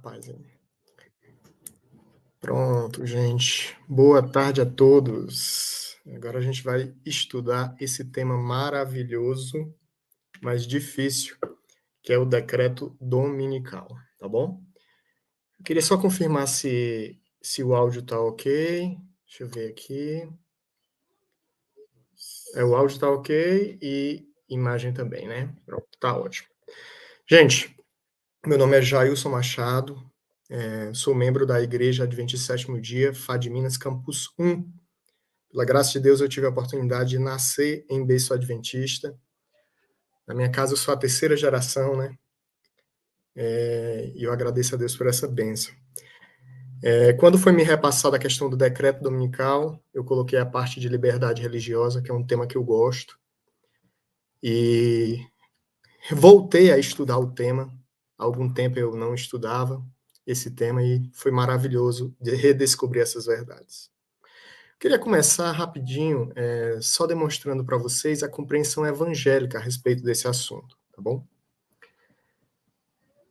paz aí. Pronto, gente. Boa tarde a todos. Agora a gente vai estudar esse tema maravilhoso, mas difícil, que é o decreto dominical, tá bom? Eu queria só confirmar se o áudio tá ok. Deixa eu ver aqui. O áudio tá ok e imagem também, né? Pronto, tá ótimo. Gente, meu nome é Jailson Machado, sou membro da Igreja Adventista Sétimo Dia, FAD Minas Campus 1. Pela graça de Deus, eu tive a oportunidade de nascer em berço adventista. Na minha casa, eu sou a terceira geração, né? E eu agradeço a Deus por essa bênção. Quando foi me repassada a questão do decreto dominical, eu coloquei a parte de liberdade religiosa, que é um tema que eu gosto. E voltei a estudar o tema. Há algum tempo eu não estudava esse tema e foi maravilhoso de redescobrir essas verdades. Queria começar rapidinho, só demonstrando para vocês a compreensão evangélica a respeito desse assunto, tá bom?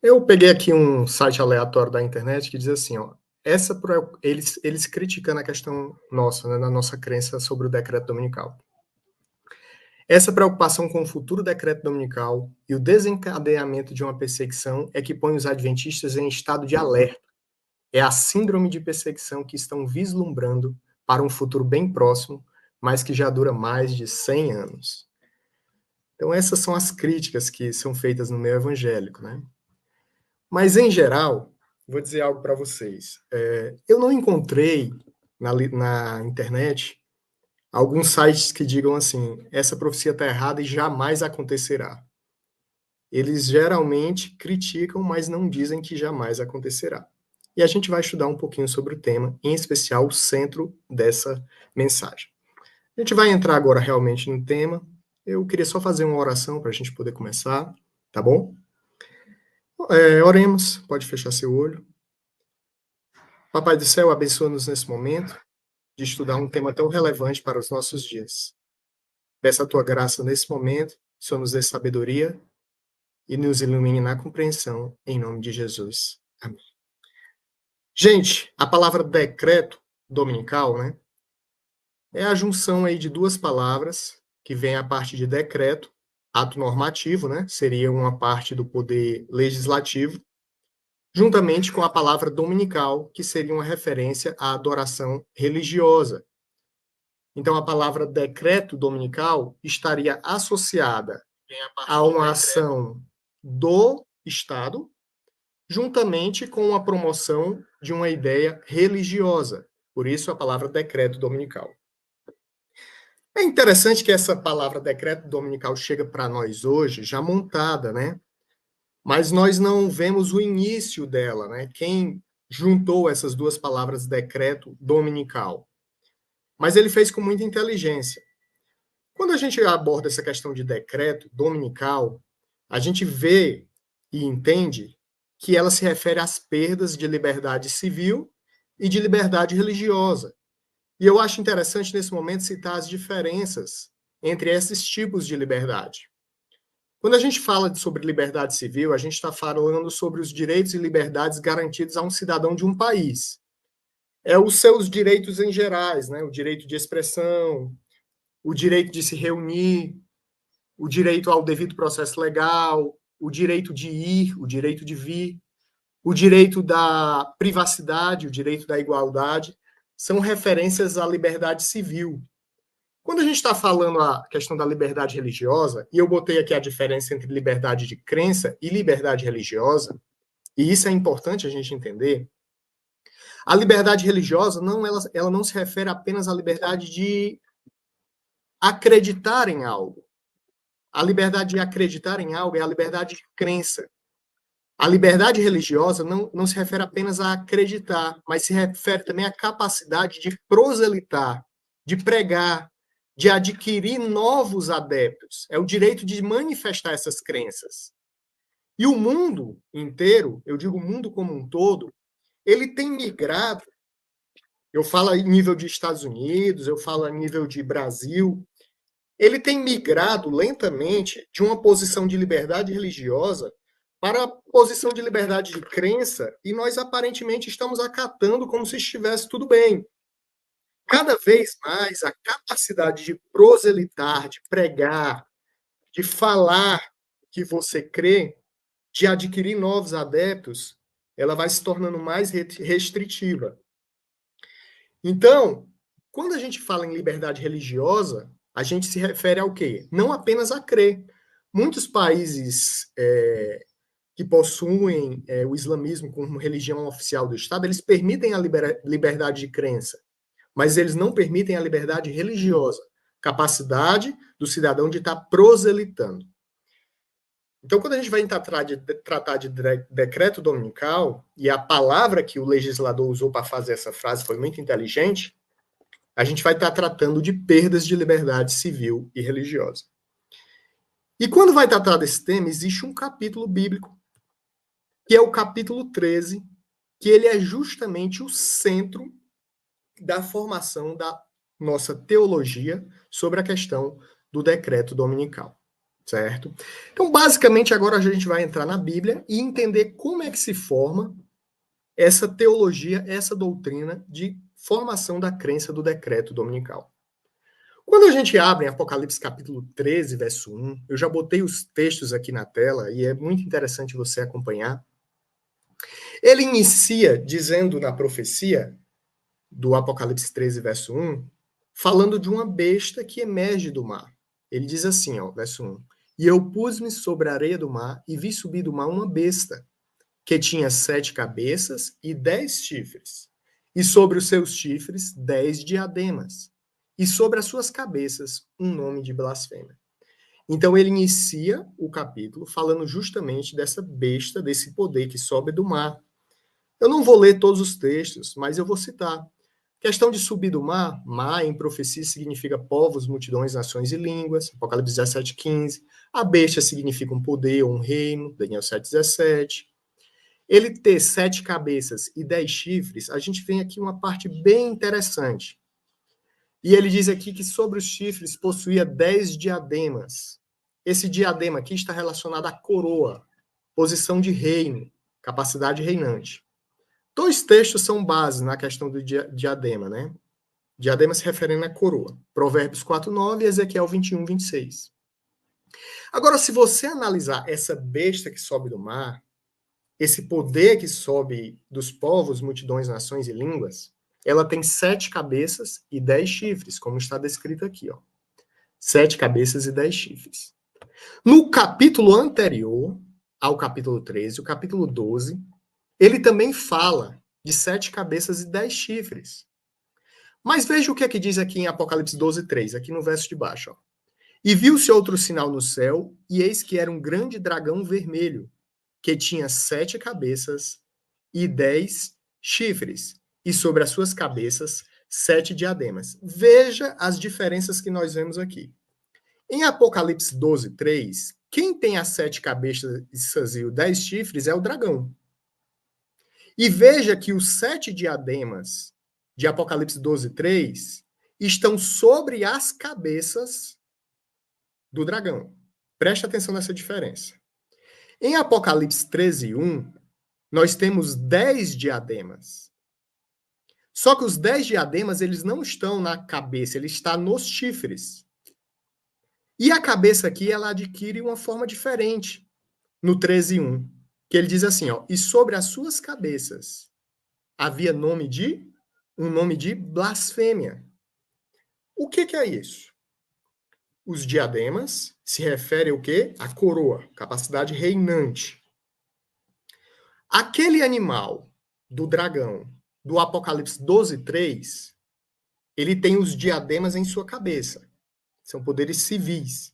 Eu peguei aqui um site aleatório da internet que diz assim, ó, eles criticando a questão nossa, né, na nossa crença sobre o decreto dominical. Essa preocupação com o futuro decreto dominical e o desencadeamento de uma perseguição é que põe os adventistas em estado de alerta. É a síndrome de perseguição que estão vislumbrando para um futuro bem próximo, mas que já dura mais de 100 anos. Então, essas são as críticas que são feitas no meio evangélico, né? Mas, em geral, vou dizer algo para vocês. Eu não encontrei na internet alguns sites que digam assim, essa profecia está errada e jamais acontecerá. Eles geralmente criticam, mas não dizem que jamais acontecerá. E a gente vai estudar um pouquinho sobre o tema, em especial o centro dessa mensagem. A gente vai entrar agora realmente no tema. Eu queria só fazer uma oração para a gente poder começar, tá bom? Oremos, pode fechar seu olho. Papai do céu, abençoa-nos nesse momento de estudar um tema tão relevante para os nossos dias. Peça a tua graça nesse momento, Senhor nos dê sabedoria e nos ilumine na compreensão, em nome de Jesus. Amém. Gente, a palavra decreto dominical, né, é a junção aí de duas palavras, que vem a parte de decreto, ato normativo, né, seria uma parte do poder legislativo, juntamente com a palavra dominical, que seria uma referência à adoração religiosa. Então, a palavra decreto dominical estaria associada a uma ação do Estado, juntamente com a promoção de uma ideia religiosa. Por isso, a palavra decreto dominical. É interessante que essa palavra decreto dominical chega para nós hoje já montada, né? Mas nós não vemos o início dela, né? Quem juntou essas duas palavras decreto dominical? Mas ele fez com muita inteligência. Quando a gente aborda essa questão de decreto dominical, a gente vê e entende que ela se refere às perdas de liberdade civil e de liberdade religiosa. E eu acho interessante, nesse momento, citar as diferenças entre esses tipos de liberdade. Quando a gente fala sobre liberdade civil, a gente está falando sobre os direitos e liberdades garantidos a um cidadão de um país. É os seus direitos em gerais, né? O direito de expressão, o direito de se reunir, o direito ao devido processo legal, o direito de ir, o direito de vir, o direito da privacidade, o direito da igualdade, são referências à liberdade civil. Quando a gente está falando a questão da liberdade religiosa, e eu botei aqui a diferença entre liberdade de crença e liberdade religiosa, e isso é importante a gente entender, a liberdade religiosa ela não se refere apenas à liberdade de acreditar em algo. A liberdade de acreditar em algo é a liberdade de crença. A liberdade religiosa não se refere apenas a acreditar, mas se refere também à capacidade de proselitar, de pregar, de adquirir novos adeptos. É o direito de manifestar essas crenças. E o mundo inteiro, eu digo o mundo como um todo, ele tem migrado, eu falo em nível de Estados Unidos, eu falo a nível de Brasil, ele tem migrado lentamente de uma posição de liberdade religiosa para a posição de liberdade de crença e nós aparentemente estamos acatando como se estivesse tudo bem. Cada vez mais a capacidade de proselitar, de pregar, de falar que você crê, de adquirir novos adeptos, ela vai se tornando mais restritiva. Então, quando a gente fala em liberdade religiosa, a gente se refere ao quê? Não apenas a crer. Muitos países que possuem o islamismo como religião oficial do Estado, eles permitem a liberdade de crença, mas eles não permitem a liberdade religiosa, capacidade do cidadão de estar proselitando. Então, quando a gente vai tratar de decreto dominical, e a palavra que o legislador usou para fazer essa frase foi muito inteligente, a gente vai estar tratando de perdas de liberdade civil e religiosa. E quando vai tratar desse tema, existe um capítulo bíblico, que é o capítulo 13, que ele é justamente o centro da formação da nossa teologia sobre a questão do decreto dominical, certo? Então, basicamente, agora a gente vai entrar na Bíblia e entender como é que se forma essa teologia, essa doutrina de formação da crença do decreto dominical. Quando a gente abre em Apocalipse capítulo 13, verso 1, eu já botei os textos aqui na tela e é muito interessante você acompanhar. Ele inicia dizendo na profecia do Apocalipse 13, verso 1, falando de uma besta que emerge do mar. Ele diz assim, ó, verso 1, e eu pus-me sobre a areia do mar e vi subir do mar uma besta, que tinha 7 cabeças e 10 chifres, e sobre os seus chifres 10 diademas, e sobre as suas cabeças um nome de blasfêmia. Então ele inicia o capítulo falando justamente dessa besta, desse poder que sobe do mar. Eu não vou ler todos os textos, mas eu vou citar. Questão de subir do mar, mar em profecia significa povos, multidões, nações e línguas, Apocalipse 17:15. A besta significa um poder, um reino, Daniel 7:17. Ele ter 7 cabeças e 10 chifres, a gente vem aqui uma parte bem interessante. E ele diz aqui que sobre os chifres possuía 10 diademas. Esse diadema aqui está relacionado à coroa, posição de reino, capacidade reinante. 2 textos são base na questão do diadema, né? Diadema se referindo à coroa. Provérbios 4:9 e Ezequiel 21:26. Agora, se você analisar essa besta que sobe do mar, esse poder que sobe dos povos, multidões, nações e línguas, ela tem 7 cabeças e 10 chifres, como está descrito aqui, ó. 7 cabeças e 10 chifres. No capítulo anterior ao capítulo 13, o capítulo 12, ele também fala de 7 cabeças e 10 chifres. Mas veja o que é que diz aqui em Apocalipse 12:3, aqui no verso de baixo. Ó. E viu-se outro sinal no céu, e eis que era um grande dragão vermelho, que tinha 7 cabeças e 10 chifres, e sobre as suas cabeças 7 diademas. Veja as diferenças que nós vemos aqui. Em Apocalipse 12:3, quem tem as 7 cabeças e os 10 chifres é o dragão. E veja que os 7 diademas de Apocalipse 12:3 estão sobre as cabeças do dragão. Preste atenção nessa diferença. Em Apocalipse 13:1, nós temos 10 diademas. Só que os 10 diademas, eles não estão na cabeça, ele está nos chifres. E a cabeça aqui, ela adquire uma forma diferente no 13:1, que ele diz assim, ó, e sobre as suas cabeças havia um nome de blasfêmia. O que é isso? Os diademas se referem ao quê? A coroa, capacidade reinante. Aquele animal do dragão do Apocalipse 12:3, ele tem os diademas em sua cabeça. São poderes civis.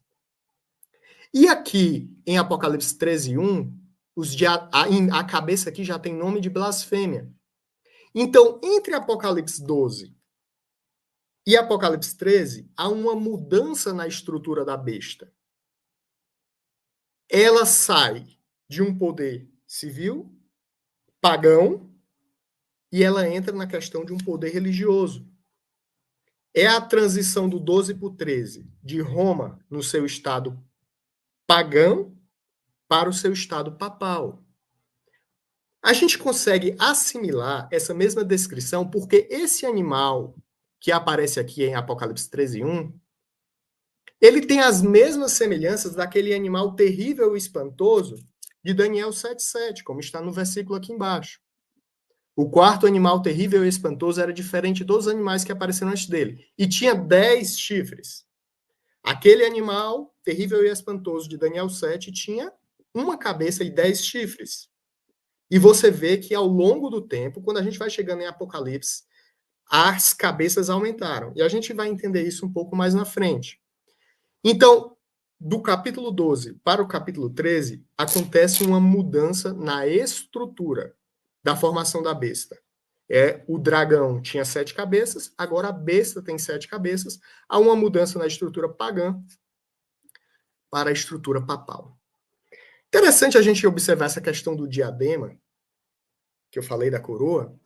E aqui, em Apocalipse 13:1, a cabeça aqui já tem nome de blasfêmia. Então, entre Apocalipse 12 e Apocalipse 13, há uma mudança na estrutura da besta. Ela sai de um poder civil, pagão, e ela entra na questão de um poder religioso. É a transição do 12 para o 13, de Roma, no seu estado pagão, para o seu estado papal. A gente consegue assimilar essa mesma descrição porque esse animal que aparece aqui em Apocalipse 13:1, ele tem as mesmas semelhanças daquele animal terrível e espantoso de Daniel 7:7, como está no versículo aqui embaixo. O quarto animal terrível e espantoso era diferente dos animais que apareceram antes dele, e tinha 10 chifres. Aquele animal terrível e espantoso de Daniel 7 tinha uma cabeça e 10 chifres. E você vê que ao longo do tempo, quando a gente vai chegando em Apocalipse, as cabeças aumentaram. E a gente vai entender isso um pouco mais na frente. Então, do capítulo 12 para o capítulo 13, acontece uma mudança na estrutura da formação da besta. O dragão tinha 7 cabeças, agora a besta tem 7 cabeças. Há uma mudança na estrutura pagã para a estrutura papal. Interessante a gente observar essa questão do diadema, que eu falei da coroa.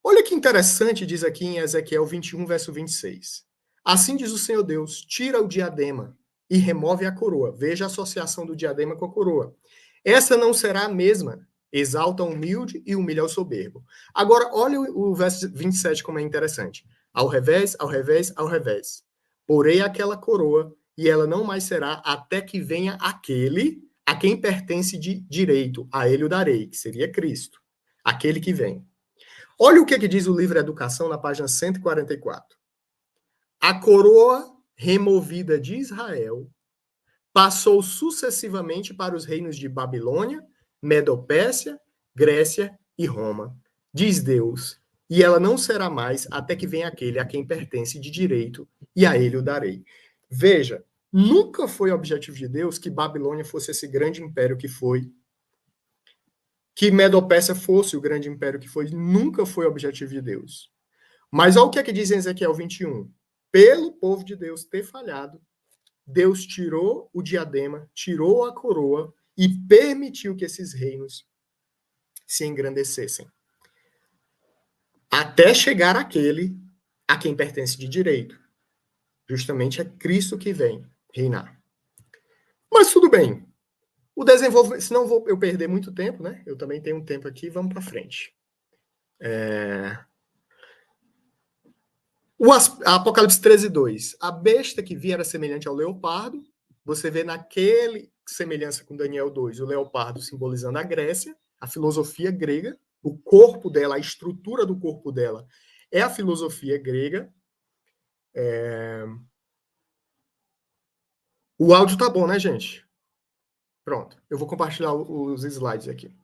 Olha que interessante, diz aqui em Ezequiel 21, verso 26. Assim diz o Senhor Deus, tira o diadema e remove a coroa. Veja a associação do diadema com a coroa. Essa não será a mesma. Exalta o humilde e humilha o soberbo. Agora, olha o verso 27 como é interessante. Ao revés, ao revés, ao revés. Porei aquela coroa e ela não mais será até que venha aquele a quem pertence de direito. A ele o darei, que seria Cristo. Aquele que vem. Olha o que diz o livro Educação na página 144. A coroa removida de Israel passou sucessivamente para os reinos de Babilônia, Medopécia, Grécia e Roma. Diz Deus, e ela não será mais até que venha aquele a quem pertence de direito, e a ele o darei. Veja, nunca foi objetivo de Deus que Babilônia fosse esse grande império que foi, que Medopécia fosse o grande império que foi, nunca foi objetivo de Deus. Mas olha o que é que diz em Ezequiel 21. Pelo povo de Deus ter falhado, Deus tirou o diadema, tirou a coroa e permitiu que esses reinos se engrandecessem. Até chegar aquele a quem pertence de direito. Justamente é Cristo que vem reinar. Mas tudo bem. O desenvolvimento, senão eu perder muito tempo, né? Eu também tenho um tempo aqui, vamos para frente. Apocalipse 13:2. A besta que via era semelhante ao leopardo. Você vê naquele semelhança com Daniel 2, o leopardo simbolizando a Grécia, a filosofia grega, o corpo dela, a estrutura do corpo dela é a filosofia grega. O áudio tá bom, né, gente? Pronto, eu vou compartilhar os slides aqui.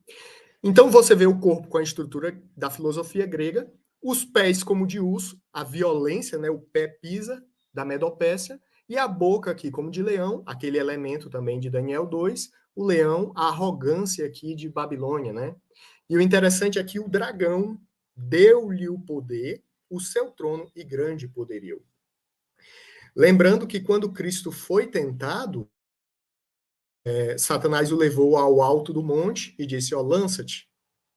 Então você vê o corpo com a estrutura da filosofia grega, os pés como de urso, a violência, né, o pé pisa da Medopécia, e a boca aqui como de leão, aquele elemento também de Daniel 2, o leão, a arrogância aqui de Babilônia, né? E o interessante é que o dragão deu-lhe o poder, o seu trono e grande poderio. Lembrando que quando Cristo foi tentado, Satanás o levou ao alto do monte e disse, lança-te,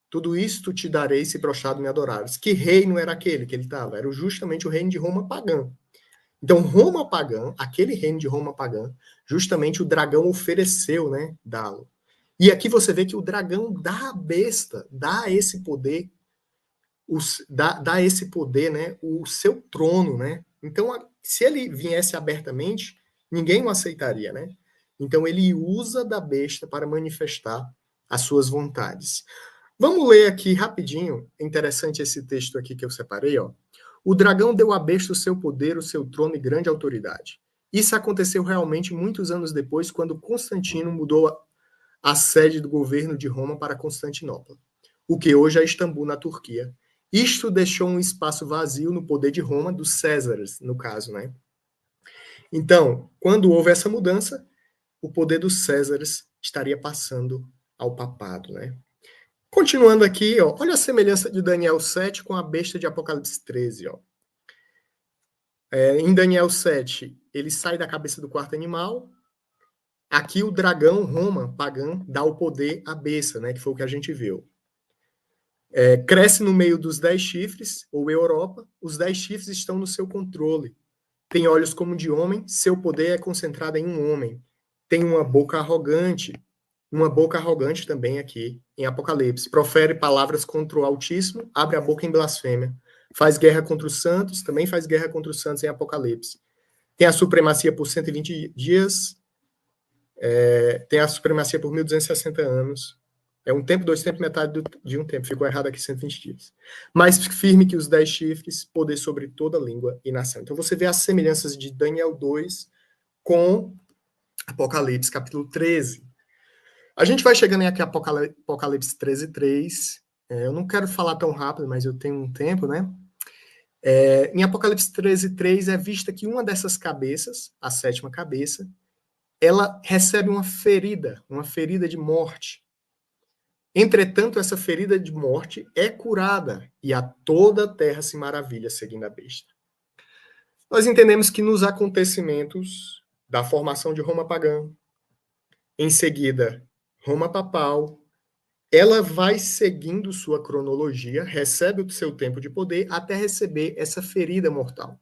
tudo isto te darei se prostrado me adorares. Que reino era aquele que ele estava? Era justamente o reino de Roma pagã. Então, Roma pagã, aquele reino de Roma pagã, justamente o dragão ofereceu, né, dá-lo. E aqui você vê que o dragão dá a besta, dá esse poder, dá esse poder, né, o seu trono, né? Então, se ele viesse abertamente, ninguém o aceitaria, né? Então, ele usa da besta para manifestar as suas vontades. Vamos ler aqui rapidinho, é interessante esse texto aqui que eu separei, ó. O dragão deu à besta o seu poder, o seu trono e grande autoridade. Isso aconteceu realmente muitos anos depois, quando Constantino mudou a sede do governo de Roma para Constantinopla, o que hoje é Istambul, na Turquia. Isto deixou um espaço vazio no poder de Roma, dos Césares, no caso, né? Então, quando houve essa mudança, o poder dos Césares estaria passando ao papado, né? Continuando aqui, ó, olha a semelhança de Daniel 7 com a besta de Apocalipse 13. Ó. Em Daniel 7, ele sai da cabeça do quarto animal. Aqui o dragão, Roma, pagã, dá o poder à besta, né, que foi o que a gente viu. Cresce no meio dos 10 chifres, ou Europa. Os 10 chifres estão no seu controle. Tem olhos como de homem, seu poder é concentrado em um homem. Tem uma boca arrogante. uma boca arrogante também aqui em Apocalipse. Profere palavras contra o Altíssimo, abre a boca em blasfêmia. Faz guerra contra os santos, também faz guerra contra os santos em Apocalipse. Tem a supremacia por 120 dias, tem a supremacia por 1260 anos. É um tempo, 2 tempos, metade de um tempo. Ficou errado aqui, 120 dias. Mais firme que os 10 chifres, poder sobre toda língua e nação. Então você vê as semelhanças de Daniel 2 com Apocalipse, capítulo 13. A gente vai chegando aqui a Apocalipse 13, 3. Eu não quero falar tão rápido, mas eu tenho um tempo, né? Em Apocalipse 13, 3 é vista que uma dessas cabeças, a 7ª cabeça, ela recebe uma ferida de morte. Entretanto, essa ferida de morte é curada e a toda a terra se maravilha seguindo a besta. Nós entendemos que nos acontecimentos da formação de Roma pagã, em seguida Roma papal, ela vai seguindo sua cronologia, recebe o seu tempo de poder até receber essa ferida mortal.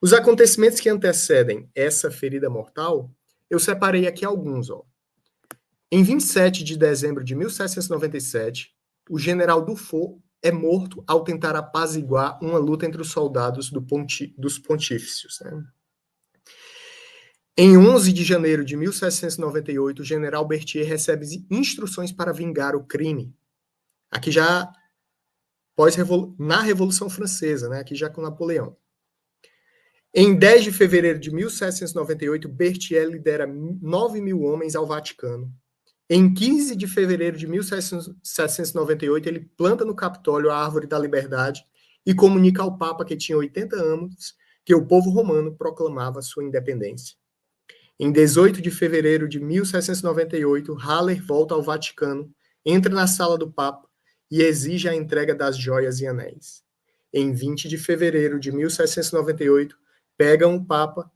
Os acontecimentos que antecedem essa ferida mortal, eu separei aqui alguns. Em 27 de dezembro de 1797, o general Dufour é morto ao tentar apaziguar uma luta entre os soldados dos pontífices. Né? Em 11 de janeiro de 1798, o general Berthier recebe instruções para vingar o crime. Aqui já na Revolução Francesa, né? Aqui já com Napoleão. Em 10 de fevereiro de 1798, Berthier lidera 9.000 homens ao Vaticano. Em 15 de fevereiro de 1798, ele planta no Capitólio a Árvore da Liberdade e comunica ao Papa, que tinha 80 anos, que o povo romano proclamava sua independência. Em 18 de fevereiro de 1798, Haller volta ao Vaticano, entra na sala do Papa e exige a entrega das joias e anéis. Em 20 de fevereiro de 1798, pegam o Papa,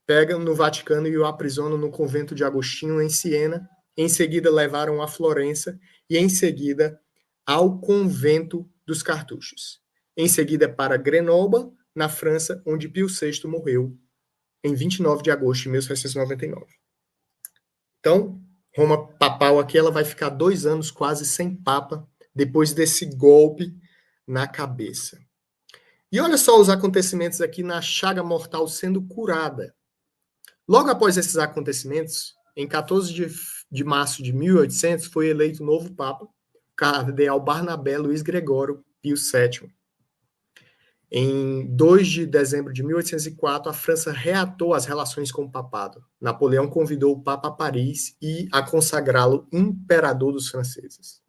pegam no Vaticano e o aprisionam no convento de Agostinho, em Siena. Em seguida, levaram a Florença e, em seguida, ao convento dos Cartuchos. Em seguida, para Grenoble, na França, onde Pio VI morreu em 29 de agosto de 1799. Então, Roma papal aqui, ela vai ficar 2 anos quase sem papa, depois desse golpe na cabeça. E olha só os acontecimentos aqui na chaga mortal sendo curada. Logo após esses acontecimentos, em 14 de março de 1800, foi eleito o novo papa, cardeal Barnabé Luiz Gregório Pio VII. Em 2 de dezembro de 1804, a França reatou as relações com o papado. Napoleão convidou o Papa a Paris e a consagrá-lo imperador dos franceses.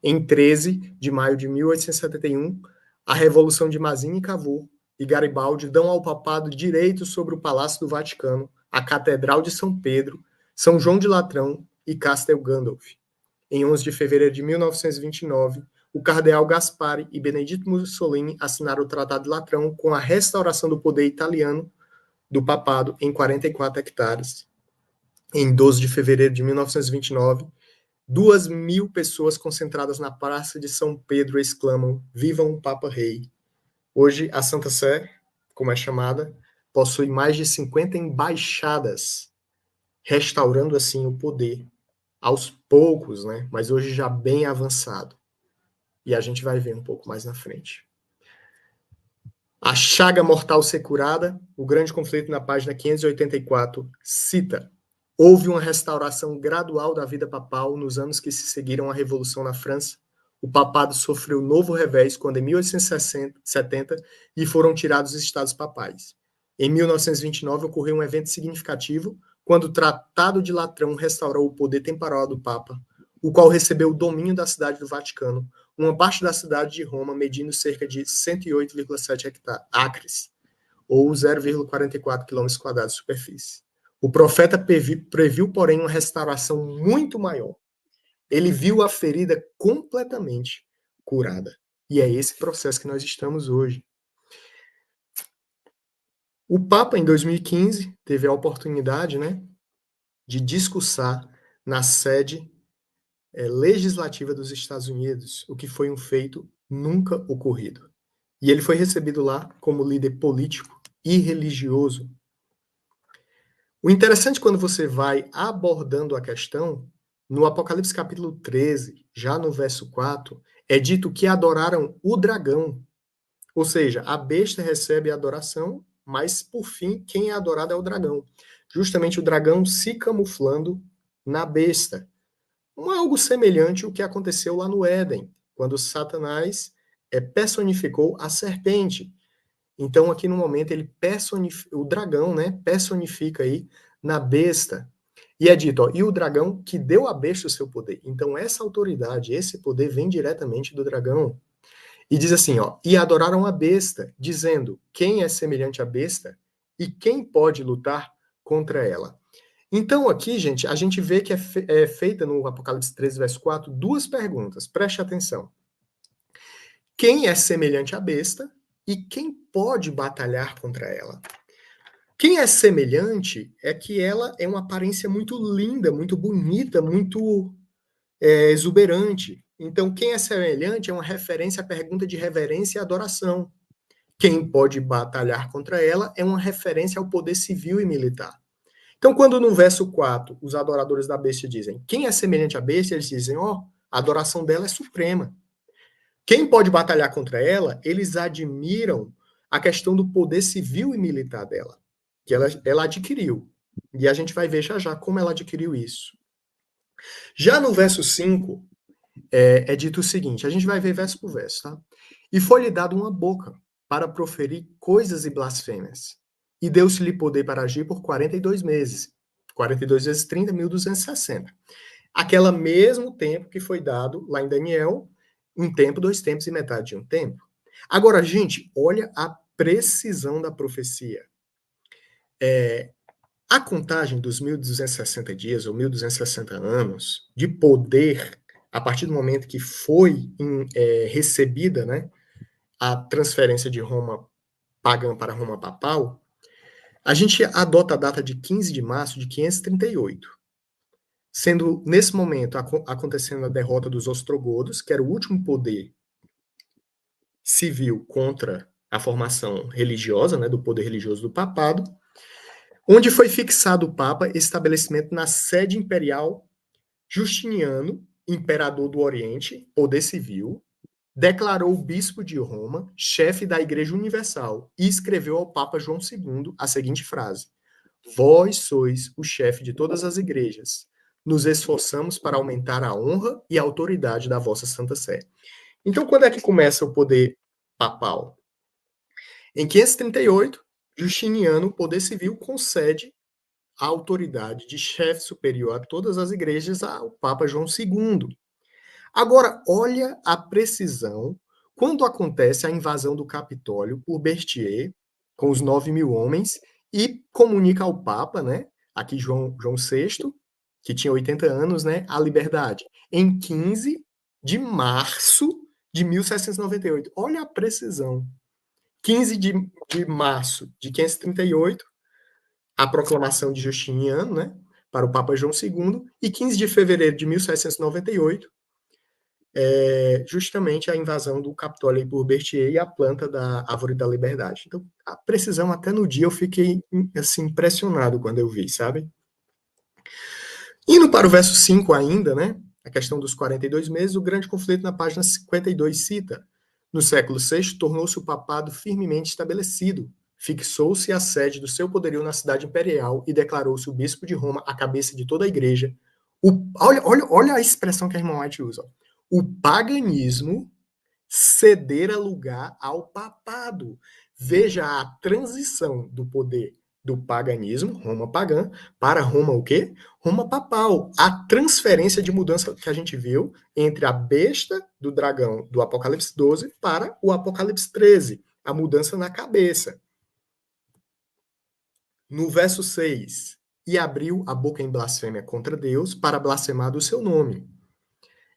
Em 13 de maio de 1871, a Revolução de Mazzini e Cavour e Garibaldi dão ao papado direitos sobre o Palácio do Vaticano, a Catedral de São Pedro, São João de Latrão e Castel Gandolf. Em 11 de fevereiro de 1929, o cardeal Gaspari e Benedito Mussolini assinaram o Tratado de Latrão com a restauração do poder italiano do papado em 44 hectares. Em 12 de fevereiro de 1929, 2.000 pessoas concentradas na Praça de São Pedro exclamam: "Vivam o Papa Rei!". Hoje, a Santa Sé, como é chamada, possui mais de 50 embaixadas, restaurando assim o poder, aos poucos, né? Mas hoje já bem avançado. E a gente vai ver um pouco mais na frente. A chaga mortal ser curada, o grande conflito na página 584 cita: houve uma restauração gradual da vida papal nos anos que se seguiram à Revolução na França. O papado sofreu novo revés quando, em 1870, lhe foram tirados os estados papais. Em 1929, ocorreu um evento significativo, quando o Tratado de Latrão restaurou o poder temporal do Papa, o qual recebeu o domínio da cidade do Vaticano, uma parte da cidade de Roma, medindo cerca de 108,7 acres, ou 0,44 km² de superfície. O profeta previu, porém, uma restauração muito maior. Ele viu a ferida completamente curada. E é esse processo que nós estamos hoje. O Papa, em 2015, teve a oportunidade, né, de discursar na sede legislativa dos Estados Unidos, o que foi um feito nunca ocorrido. E ele foi recebido lá como líder político e religioso. O interessante, quando você vai abordando a questão, no Apocalipse capítulo 13, já no verso 4, é dito que adoraram o dragão. Ou seja, a besta recebe a adoração, mas, por fim, quem é adorado é o dragão. Justamente o dragão se camuflando na besta. Algo semelhante ao que aconteceu lá no Éden, quando Satanás personificou a serpente. Então, aqui no momento, ele o dragão, né, personifica aí na besta. E é dito, ó, e o dragão que deu à besta o seu poder. Então, essa autoridade, esse poder vem diretamente do dragão. E diz assim, ó, e adoraram a besta, dizendo, quem é semelhante à besta e quem pode lutar contra ela? Então, aqui, gente, a gente vê que é feita no Apocalipse 13, verso 4, duas perguntas. Preste atenção. Quem é semelhante à besta e quem pode batalhar contra ela? Quem é semelhante é que ela é uma aparência muito linda, muito bonita, muito exuberante. Então, quem é semelhante é uma referência à pergunta de reverência e adoração. Quem pode batalhar contra ela é uma referência ao poder civil e militar. Então, quando no verso 4 os adoradores da besta dizem quem é semelhante à besta, eles dizem, ó, a adoração dela é suprema. Quem pode batalhar contra ela, eles admiram a questão do poder civil e militar dela, que ela adquiriu. E a gente vai ver já já como ela adquiriu isso. Já no verso 5, é dito o seguinte, a gente vai ver verso por verso, tá? E foi-lhe dado uma boca para proferir coisas e blasfêmias. E deu-se-lhe poder para agir por 42 meses. 42 vezes 30, 1260. Aquela mesmo tempo que foi dado lá em Daniel, um tempo, dois tempos e metade de um tempo. Agora, gente, olha a precisão da profecia. A contagem dos 1260 dias, ou 1260 anos, de poder, a partir do momento que foi recebida, né, a transferência de Roma pagã para Roma papal, a gente adota a data de 15 de março de 538. Sendo, nesse momento, acontecendo a derrota dos ostrogodos, que era o último poder civil contra a formação religiosa, né, do poder religioso do papado, onde foi fixado o Papa, estabelecimento na sede imperial. Justiniano, imperador do Oriente, poder civil, declarou o bispo de Roma chefe da Igreja Universal e escreveu ao Papa João II a seguinte frase: vós sois o chefe de todas as igrejas. Nos esforçamos para aumentar a honra e a autoridade da vossa Santa Sé. Então, quando é que começa o poder papal? Em 538, Justiniano, o poder civil, concede a autoridade de chefe superior a todas as igrejas ao Papa João II. Agora, olha a precisão quando acontece a invasão do Capitólio por Berthier, com os 9.000 homens, e comunica ao Papa, né, aqui João VI, que tinha 80 anos, né, a liberdade, em 15 de março de 1798. Olha a precisão. 15 de março de 538, a proclamação de Justiniano, né, para o Papa João II, e 15 de fevereiro de 1798, justamente a invasão do Capitólio por Berthier e a planta da Árvore da Liberdade. Então, a precisão, até no dia eu fiquei assim, impressionado quando eu vi, sabe? Indo para o verso 5 ainda, né, a questão dos 42 meses, o grande conflito na página 52 cita: no século VI, tornou-se o papado firmemente estabelecido, fixou-se a sede do seu poderio na cidade imperial e declarou-se o bispo de Roma a cabeça de toda a igreja. Olha a expressão que a irmã White usa. O paganismo cedera lugar ao papado. Veja a transição do poder do paganismo, Roma pagã, para Roma o quê? Roma papal. A transferência de mudança que a gente viu entre a besta do dragão do Apocalipse 12 para o Apocalipse 13. A mudança na cabeça. No verso 6, e abriu a boca em blasfêmia contra Deus para blasfemar do seu nome.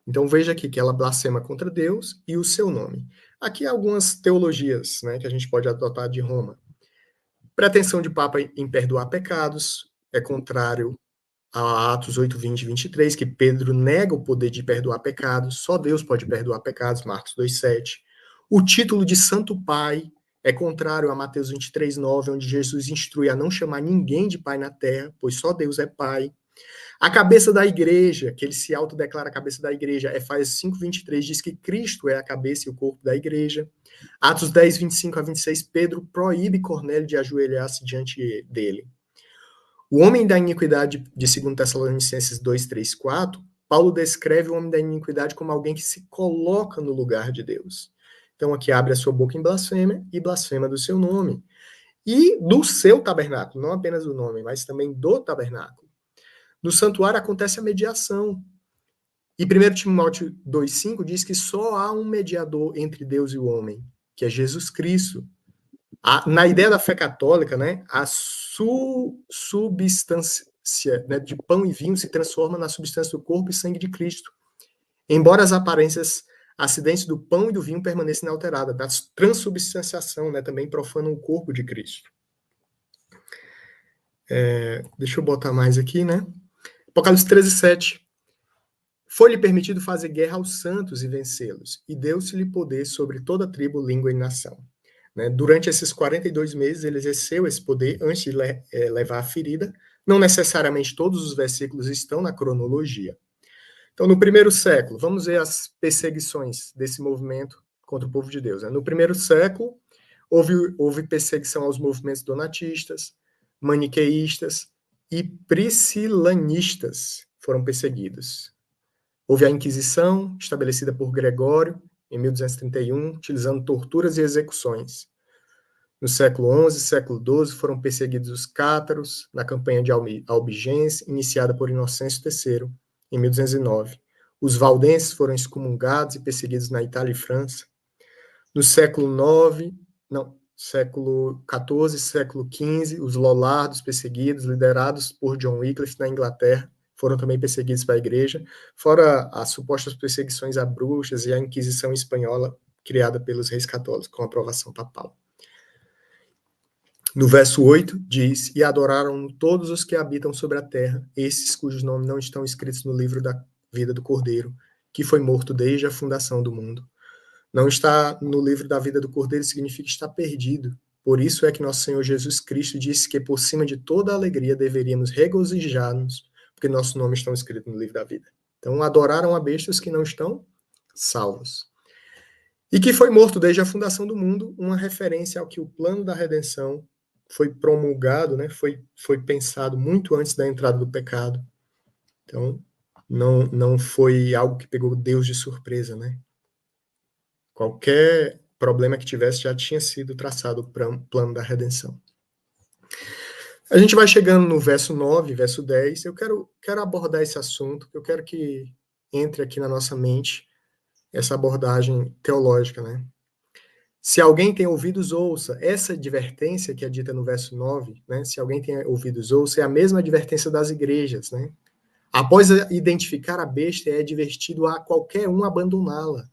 Então veja aqui que ela blasfema contra Deus e o seu nome. Aqui há algumas teologias, né, que a gente pode adotar de Roma. Pretensão de Papa em perdoar pecados é contrário a Atos 8, 20 e 23, que Pedro nega o poder de perdoar pecados, só Deus pode perdoar pecados, Marcos 2, 7. O título de Santo Pai é contrário a Mateus 23, 9, onde Jesus instrui a não chamar ninguém de pai na terra, pois só Deus é pai. A cabeça da igreja, que ele se autodeclara a cabeça da igreja, Efésios 5:23 diz que Cristo é a cabeça e o corpo da igreja. Atos 10:25-26, Pedro proíbe Cornélio de ajoelhar-se diante dele. O homem da iniquidade de 2 Tessalonicenses 2:3-4, Paulo descreve o homem da iniquidade como alguém que se coloca no lugar de Deus. Então aqui abre a sua boca em blasfêmia e blasfema do seu nome. E do seu tabernáculo, não apenas do nome, mas também do tabernáculo. No santuário acontece a mediação. E 1 Timóteo 2,5 diz que só há um mediador entre Deus e o homem, que é Jesus Cristo. Na ideia da fé católica, né, a substância, né, de pão e vinho se transforma na substância do corpo e sangue de Cristo. Embora as aparências acidentes do pão e do vinho permaneçam inalteradas, da transubstanciação, né, também profanam o corpo de Cristo. Deixa eu botar mais aqui, né? Apocalipse 13:7. Foi-lhe permitido fazer guerra aos santos e vencê-los, e deu-se-lhe poder sobre toda tribo, língua e nação. Né? Durante esses 42 meses, ele exerceu esse poder antes de levar a ferida. Não necessariamente todos os versículos estão na cronologia. Então, no primeiro século, vamos ver as perseguições desse movimento contra o povo de Deus. Né? No primeiro século, houve perseguição aos movimentos donatistas, maniqueístas e priscilanistas foram perseguidos. Houve a Inquisição, estabelecida por Gregório, em 1231, utilizando torturas e execuções. No século XI e século XII foram perseguidos os cátaros, na campanha de Albigense, iniciada por Inocêncio III, em 1209. Os valdenses foram excomungados e perseguidos na Itália e França. No século XIV e século XV, os lollardos perseguidos, liderados por John Wycliffe na Inglaterra, foram também perseguidos pela igreja, fora as supostas perseguições a bruxas e a Inquisição espanhola criada pelos reis católicos com aprovação papal. No verso 8 diz, e adoraram todos os que habitam sobre a terra, esses cujos nomes não estão escritos no livro da vida do Cordeiro, que foi morto desde a fundação do mundo. Não está no livro da vida do Cordeiro significa estar perdido. Por isso é que nosso Senhor Jesus Cristo disse que por cima de toda a alegria deveríamos regozijar-nos, porque nossos nomes estão escritos no livro da vida. Então, adoraram a besta os que não estão salvos. E que foi morto desde a fundação do mundo, uma referência ao que o plano da redenção foi promulgado, né? Foi pensado muito antes da entrada do pecado. Então, não foi algo que pegou Deus de surpresa, né? Qualquer problema que tivesse já tinha sido traçado o plano da redenção. A gente vai chegando no verso 9, verso 10. Eu quero abordar esse assunto, eu quero que entre aqui na nossa mente essa abordagem teológica, né? Se alguém tem ouvidos, ouça. Essa advertência que é dita no verso 9, né? Se alguém tem ouvidos, ouça, é a mesma advertência das igrejas, né? Após identificar a besta, é advertido a qualquer um abandoná-la.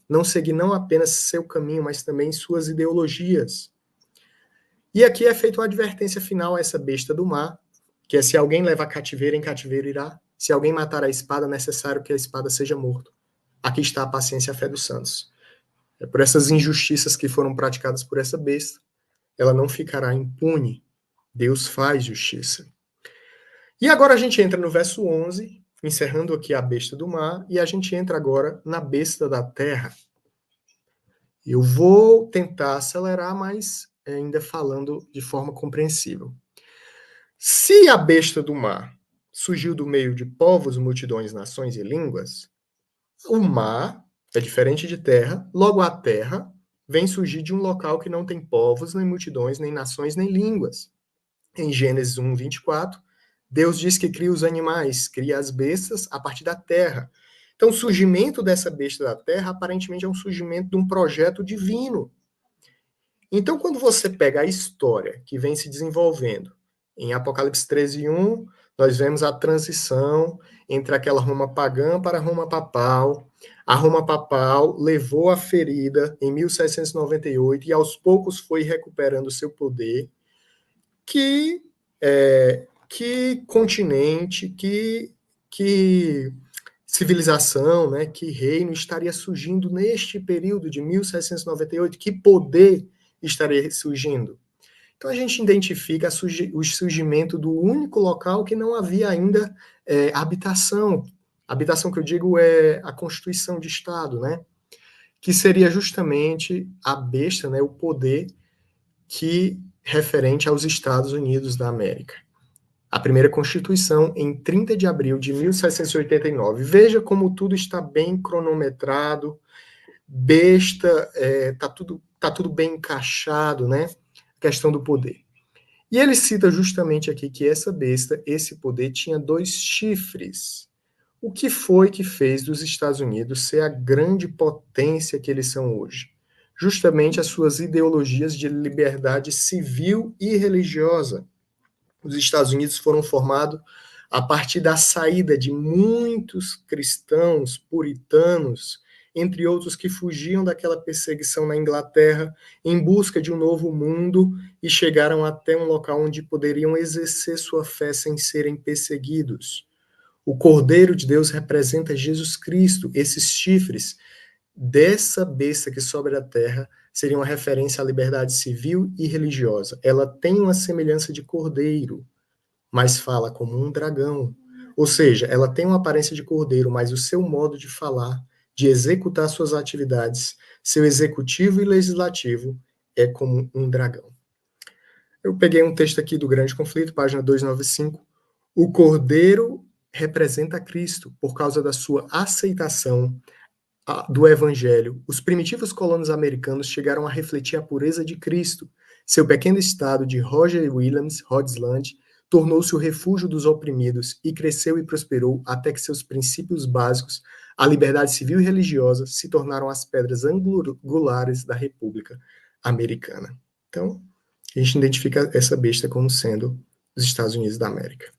Não seguir não apenas seu caminho, mas também suas ideologias. E aqui é feita uma advertência final a essa besta do mar, que é se alguém leva cativeiro, em cativeiro irá. Se alguém matar a espada, é necessário que a espada seja morto. Aqui está a paciência e a fé dos santos. É por essas injustiças que foram praticadas por essa besta, ela não ficará impune. Deus faz justiça. E agora a gente entra no verso 11, encerrando aqui a besta do mar, e a gente entra agora na besta da terra. Eu vou tentar acelerar, mas ainda falando de forma compreensível. Se a besta do mar surgiu do meio de povos, multidões, nações e línguas, o mar é diferente de terra, logo a terra vem surgir de um local que não tem povos, nem multidões, nem nações, nem línguas. Em Gênesis 1:24, Deus diz que cria os animais, cria as bestas a partir da terra. Então, o surgimento dessa besta da terra, aparentemente, é um surgimento de um projeto divino. Então, quando você pega a história que vem se desenvolvendo, em Apocalipse 13:1, nós vemos a transição entre aquela Roma pagã para a Roma papal. A Roma papal levou a ferida em 1798 e aos poucos foi recuperando seu poder. Que continente, que civilização, né, que reino estaria surgindo neste período de 1798? Que poder estaria surgindo? Então a gente identifica o surgimento do único local que não havia ainda habitação. Habitação que eu digo é a constituição de Estado, né? Que seria justamente a besta, né, o poder que referente aos Estados Unidos da América. A primeira Constituição em 30 de abril de 1789. Veja como tudo está bem cronometrado, besta, tá tudo bem encaixado, né? A questão do poder. E ele cita justamente aqui que essa besta, esse poder, tinha 2 chifres. O que foi que fez dos Estados Unidos ser a grande potência que eles são hoje? Justamente as suas ideologias de liberdade civil e religiosa. Os Estados Unidos foram formados a partir da saída de muitos cristãos puritanos, entre outros que fugiam daquela perseguição na Inglaterra em busca de um novo mundo e chegaram até um local onde poderiam exercer sua fé sem serem perseguidos. O Cordeiro de Deus representa Jesus Cristo. Esses chifres dessa besta que sobe da terra seriam uma referência à liberdade civil e religiosa. Ela tem uma semelhança de cordeiro, mas fala como um dragão. Ou seja, ela tem uma aparência de cordeiro, mas o seu modo de falar, de executar suas atividades, seu executivo e legislativo, é como um dragão. Eu peguei um texto aqui do Grande Conflito, página 295. O cordeiro representa Cristo por causa da sua aceitação do Evangelho. Os primitivos colonos americanos chegaram a refletir a pureza de Cristo. Seu pequeno estado de Roger Williams, Rhode Island, tornou-se o refúgio dos oprimidos e cresceu e prosperou até que seus princípios básicos, a liberdade civil e religiosa, se tornaram as pedras angulares da República Americana. Então, a gente identifica essa besta como sendo os Estados Unidos da América.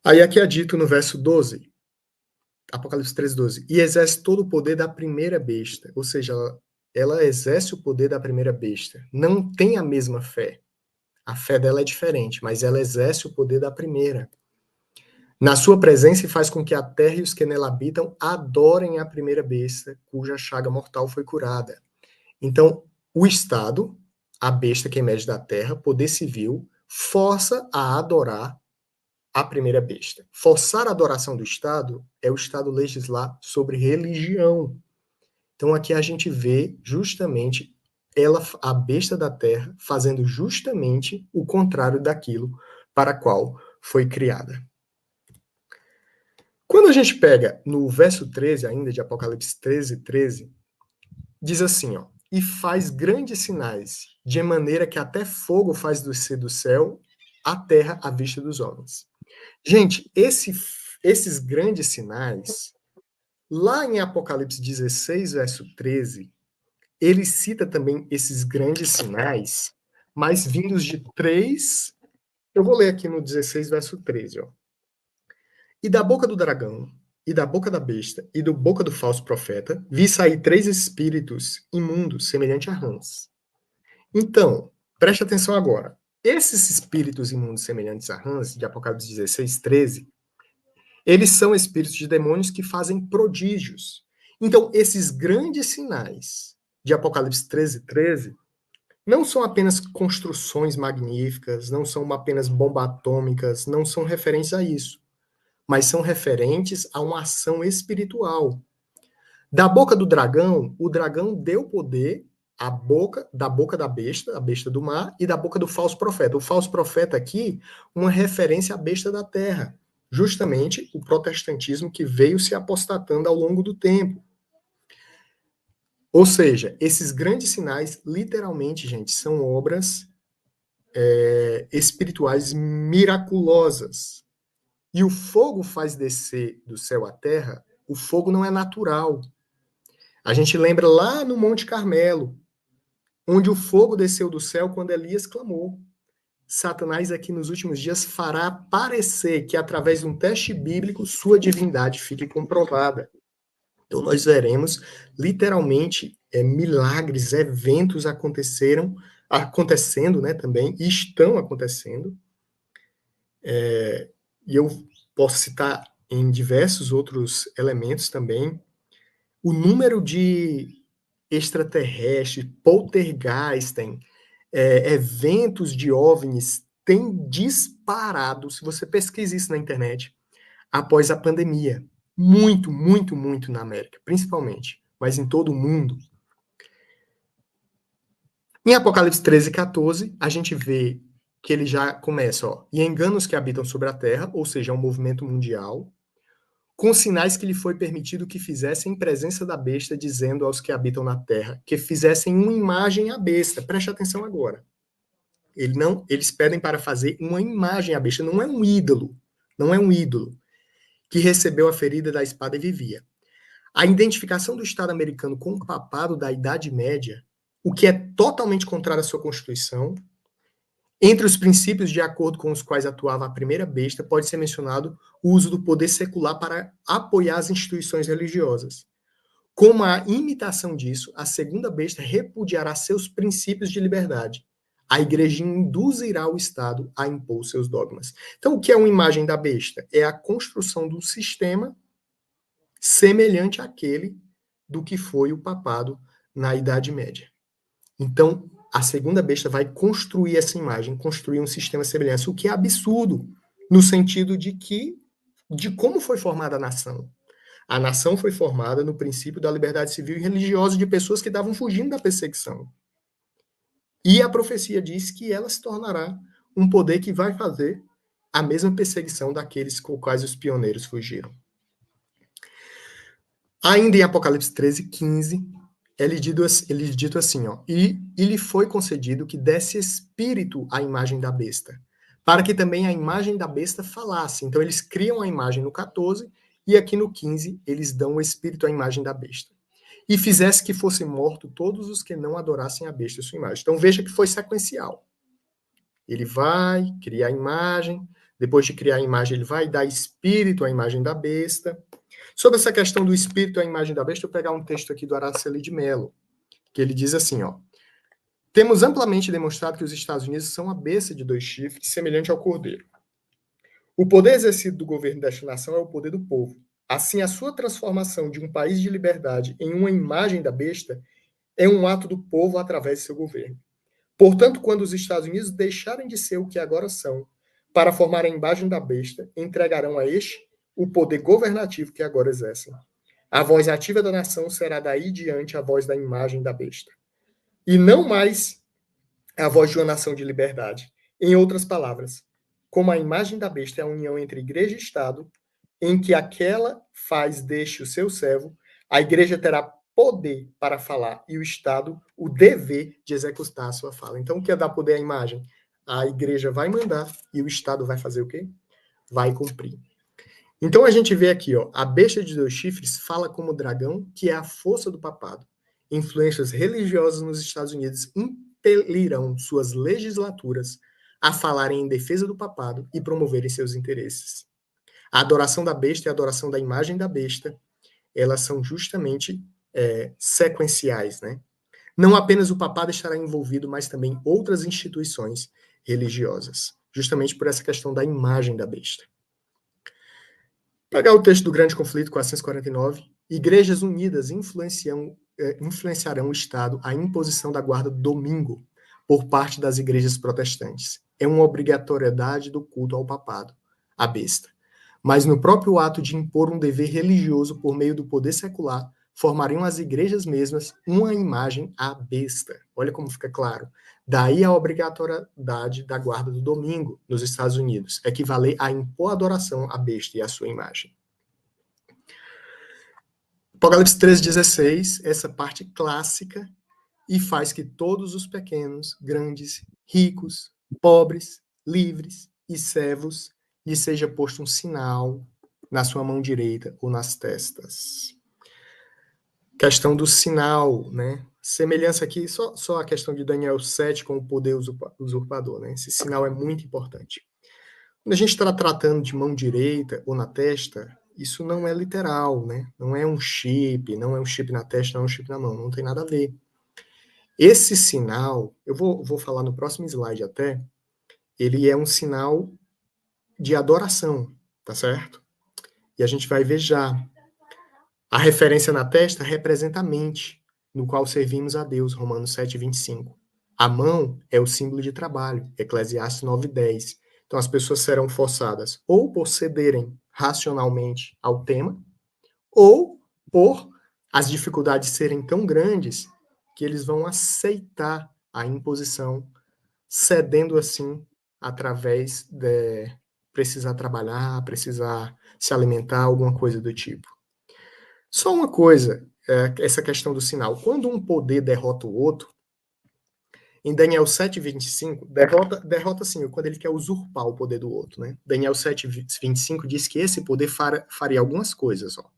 Aí aqui é dito no verso 12, Apocalipse 13, 12, e exerce todo o poder da primeira besta, ou seja, ela exerce o poder da primeira besta, não tem a mesma fé. A fé dela é diferente, mas ela exerce o poder da primeira. Na sua presença e faz com que a terra e os que nela habitam adorem a primeira besta, cuja chaga mortal foi curada. Então, o Estado, a besta que emerge da terra, poder civil, força a adorar a primeira besta. Forçar a adoração do Estado é o Estado legislar sobre religião. Então, aqui a gente vê justamente ela, a besta da terra, fazendo justamente o contrário daquilo para qual foi criada. Quando a gente pega no verso 13 ainda, de Apocalipse 13, 13, diz assim, ó, e faz grandes sinais, de maneira que até fogo faz descer do céu a terra à vista dos homens. Gente, esses grandes sinais, lá em Apocalipse 16, verso 13, ele cita também esses grandes sinais, mas vindos de 3, eu vou ler aqui no 16, verso 13, ó. E da boca do dragão, e da boca da besta, e da boca do falso profeta, vi sair 3 espíritos imundos, semelhante a rãs. Então, preste atenção agora. Esses espíritos imundos semelhantes a rãs, de Apocalipse 16, 13, eles são espíritos de demônios que fazem prodígios. Então, esses grandes sinais de Apocalipse 13, 13, não são apenas construções magníficas, não são apenas bombas atômicas, não são referentes a isso, mas são referentes a uma ação espiritual. Da boca do dragão, o dragão deu poder da boca da besta, a besta do mar, e da boca do falso profeta. O falso profeta aqui, uma referência à besta da terra, justamente o protestantismo que veio se apostatando ao longo do tempo. Ou seja, esses grandes sinais, literalmente, gente, são obras espirituais miraculosas. E o fogo faz descer do céu à terra, o fogo não é natural. A gente lembra lá no Monte Carmelo, onde o fogo desceu do céu quando Elias clamou. Satanás aqui nos últimos dias fará parecer que através de um teste bíblico sua divindade fique comprovada. Então nós veremos literalmente milagres, eventos acontecendo, né, também, e estão acontecendo. E eu posso citar em diversos outros elementos também. O número de extraterrestres, poltergeist, eventos de OVNIs têm disparado, se você pesquisa isso na internet, após a pandemia. Muito, muito, muito na América, principalmente, mas em todo o mundo. Em Apocalipse 13, 14, a gente vê que ele já começa, e enganos que habitam sobre a terra, ou seja, é um movimento mundial, com sinais que lhe foi permitido que fizessem em presença da besta, dizendo aos que habitam na terra, que fizessem uma imagem à besta. Preste atenção agora. Eles pedem para fazer uma imagem à besta, não é um ídolo, que recebeu a ferida da espada e vivia. A identificação do Estado americano com o papado da Idade Média, o que é totalmente contrário à sua Constituição, entre os princípios de acordo com os quais atuava a primeira besta, pode ser mencionado o uso do poder secular para apoiar as instituições religiosas. Como a imitação disso, a segunda besta repudiará seus princípios de liberdade. A igreja induzirá o Estado a impor seus dogmas. Então, o que é uma imagem da besta? É a construção de um sistema semelhante àquele do que foi o papado na Idade Média. Então, a segunda besta vai construir essa imagem, construir um sistema semelhante, o que é absurdo, no sentido de como foi formada a nação. A nação foi formada no princípio da liberdade civil e religiosa de pessoas que estavam fugindo da perseguição. E a profecia diz que ela se tornará um poder que vai fazer a mesma perseguição daqueles com os quais os pioneiros fugiram. Ainda em Apocalipse 13, 15, ele dito assim, e lhe foi concedido que desse espírito à imagem da besta, para que também a imagem da besta falasse. Então eles criam a imagem no 14, e aqui no 15 eles dão o espírito à imagem da besta. E fizesse que fossem mortos todos os que não adorassem a besta e sua imagem. Então veja que foi sequencial. Ele vai criar a imagem, depois de criar a imagem ele vai dar espírito à imagem da besta. Sobre essa questão do espírito à imagem da besta, eu vou pegar um texto aqui do Araceli de Mello, que ele diz assim, temos amplamente demonstrado que os Estados Unidos são a besta de 2 chifres, semelhante ao cordeiro. O poder exercido do governo desta nação é o poder do povo. Assim, a sua transformação de um país de liberdade em uma imagem da besta é um ato do povo através de seu governo. Portanto, quando os Estados Unidos deixarem de ser o que agora são, para formar a imagem da besta, entregarão a este o poder governativo que agora exercem. A voz ativa da nação será daí diante a voz da imagem da besta. E não mais a voz de uma nação de liberdade. Em outras palavras, como a imagem da besta é a união entre igreja e Estado, em que aquela faz deste o seu servo, a igreja terá poder para falar e o Estado o dever de executar a sua fala. Então, o que é dar poder à imagem? A igreja vai mandar e o Estado vai fazer o quê? Vai cumprir. Então a gente vê aqui, a besta de 2 chifres fala como dragão, que é a força do papado. Influências religiosas nos Estados Unidos impelirão suas legislaturas a falarem em defesa do papado e promoverem seus interesses. A adoração da besta e a adoração da imagem da besta, elas são justamente sequenciais, né? Não apenas o papado estará envolvido, mas também outras instituições religiosas, justamente por essa questão da imagem da besta. Pegar o texto do Grande Conflito, 449, Igrejas Unidas influenciarão o Estado à imposição da guarda domingo por parte das igrejas protestantes. É uma obrigatoriedade do culto ao papado, a besta. Mas no próprio ato de impor um dever religioso por meio do poder secular, formariam as igrejas mesmas uma imagem à besta. Olha como fica claro. Daí a obrigatoriedade da guarda do domingo nos Estados Unidos, equivaler a impor adoração à besta e à sua imagem. Apocalipse 13:16, essa parte clássica, e faz que todos os pequenos, grandes, ricos, pobres, livres e servos lhe seja posto um sinal na sua mão direita ou nas testas. Questão do sinal, né? Semelhança aqui, só a questão de Daniel 7 com o poder usurpador, né? Esse sinal é muito importante. Quando a gente está tratando de mão direita ou na testa, isso não é literal, né? Não é um chip na testa, não é um chip na mão, não tem nada a ver. Esse sinal, eu vou falar no próximo slide até, ele é um sinal de adoração, tá certo? E a gente vai ver já. A referência na testa representa a mente, no qual servimos a Deus, Romanos 7:25. A mão é o símbolo de trabalho, Eclesiastes 9:10. Então, as pessoas serão forçadas ou por cederem racionalmente ao tema, ou por as dificuldades serem tão grandes que eles vão aceitar a imposição, cedendo assim através de precisar trabalhar, precisar se alimentar, alguma coisa do tipo. Só uma coisa, essa questão do sinal. Quando um poder derrota o outro, em Daniel 7:25, derrota assim, quando ele quer usurpar o poder do outro, né? Daniel 7:25 diz que esse poder faria algumas coisas, ó.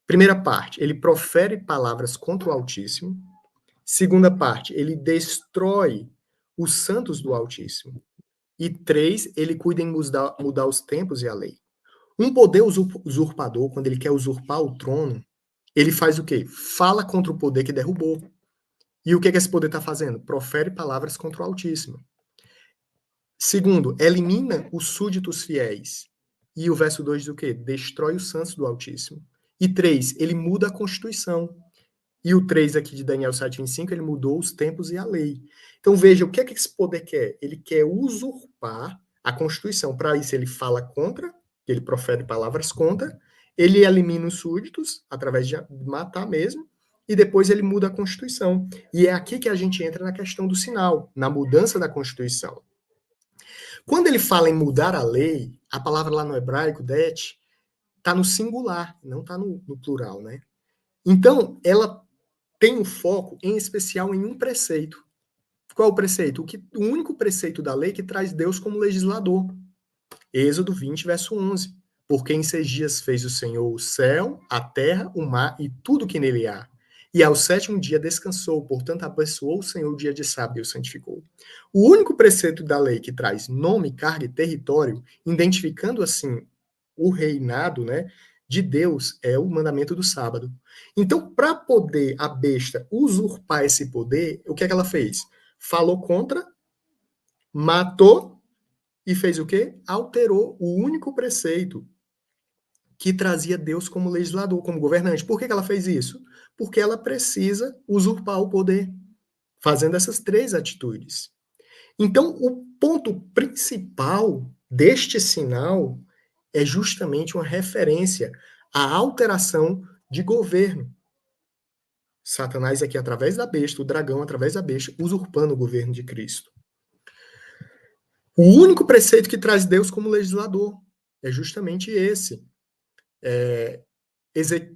Primeira parte, ele profere palavras contra o Altíssimo. Segunda parte, ele destrói os santos do Altíssimo. E 3, ele cuida em mudar os tempos e a lei. Um poder usurpador, quando ele quer usurpar o trono, ele faz o quê? Fala contra o poder que derrubou. E o que esse poder está fazendo? Profere palavras contra o Altíssimo. Segundo, elimina os súditos fiéis. E o verso 2 diz o quê? Destrói os santos do Altíssimo. E 3, ele muda a Constituição. E o 3 aqui de Daniel 7:25, ele mudou os tempos e a lei. Então veja, o que esse poder quer? Ele quer usurpar a Constituição. Para isso ele fala contra, ele profere palavras contra, ele elimina os súditos, através de matar mesmo, e depois ele muda a Constituição. E é aqui que a gente entra na questão do sinal, na mudança da Constituição. Quando ele fala em mudar a lei, a palavra lá no hebraico, det, está no singular, não está no plural, né? Então, ela tem um foco, em especial, em um preceito. Qual o preceito? O único preceito da lei que traz Deus como legislador. Êxodo 20, verso 11. Porque em 6 dias fez o Senhor o céu, a terra, o mar e tudo que nele há. E ao 7º dia descansou, portanto abençoou o Senhor o dia de sábado e o santificou. O único preceito da lei que traz nome, carga e território, identificando assim o reinado, né, de Deus, é o mandamento do sábado. Então, para poder a besta usurpar esse poder, o que é que ela fez? Falou contra, matou e fez o quê? Alterou o único preceito que trazia Deus como legislador, como governante. Por que ela fez isso? Porque ela precisa usurpar o poder, fazendo essas 3 atitudes. Então, o ponto principal deste sinal é justamente uma referência à alteração de governo. Satanás aqui, através da besta, o dragão, através da besta, usurpando o governo de Cristo. O único preceito que traz Deus como legislador é justamente esse.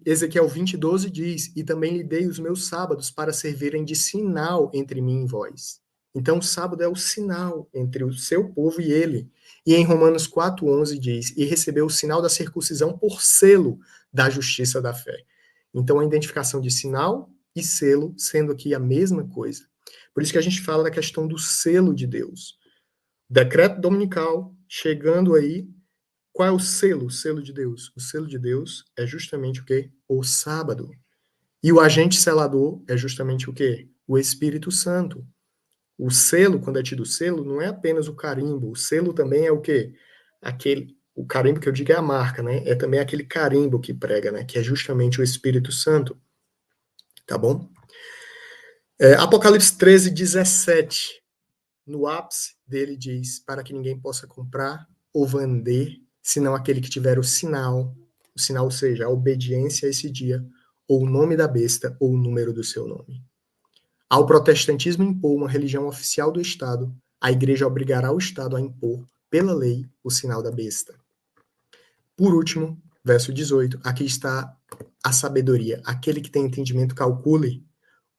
Ezequiel 20:12 diz, e também lhe dei os meus sábados para servirem de sinal entre mim e vós. Então, o sábado é o sinal entre o seu povo e ele. E em Romanos 4:11 diz, e recebeu o sinal da circuncisão por selo da justiça da fé. Então, a identificação de sinal e selo sendo aqui a mesma coisa. Por isso que a gente fala da questão do selo de Deus. Decreto dominical, chegando aí. Qual é o selo de Deus? O selo de Deus é justamente o quê? O sábado. E o agente selador é justamente o quê? O Espírito Santo. O selo, quando é tido selo, não é apenas o carimbo. O selo também é o quê? O carimbo que eu digo é a marca, né? É também aquele carimbo que prega, né? Que é justamente o Espírito Santo. Tá bom? Apocalipse 13:17. No ápice dele diz, para que ninguém possa comprar ou vender, senão aquele que tiver o sinal, ou seja, a obediência a esse dia, ou o nome da besta, ou o número do seu nome. Ao protestantismo impor uma religião oficial do Estado, a Igreja obrigará o Estado a impor, pela lei, o sinal da besta. Por último, verso 18, aqui está a sabedoria. Aquele que tem entendimento, calcule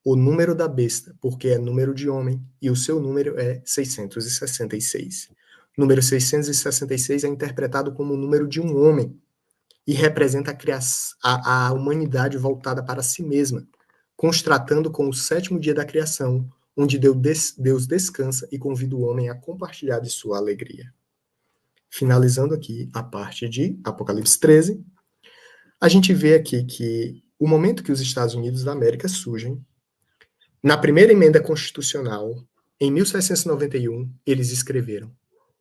o número da besta, porque é número de homem, e o seu número é 666. O número 666 é interpretado como o número de um homem, e representa a humanidade voltada para si mesma, constatando com o 7º dia da criação, onde Deus descansa e convida o homem a compartilhar de sua alegria. Finalizando aqui a parte de Apocalipse 13, a gente vê aqui que o momento que os Estados Unidos da América surgem, na primeira emenda constitucional, em 1791, eles escreveram: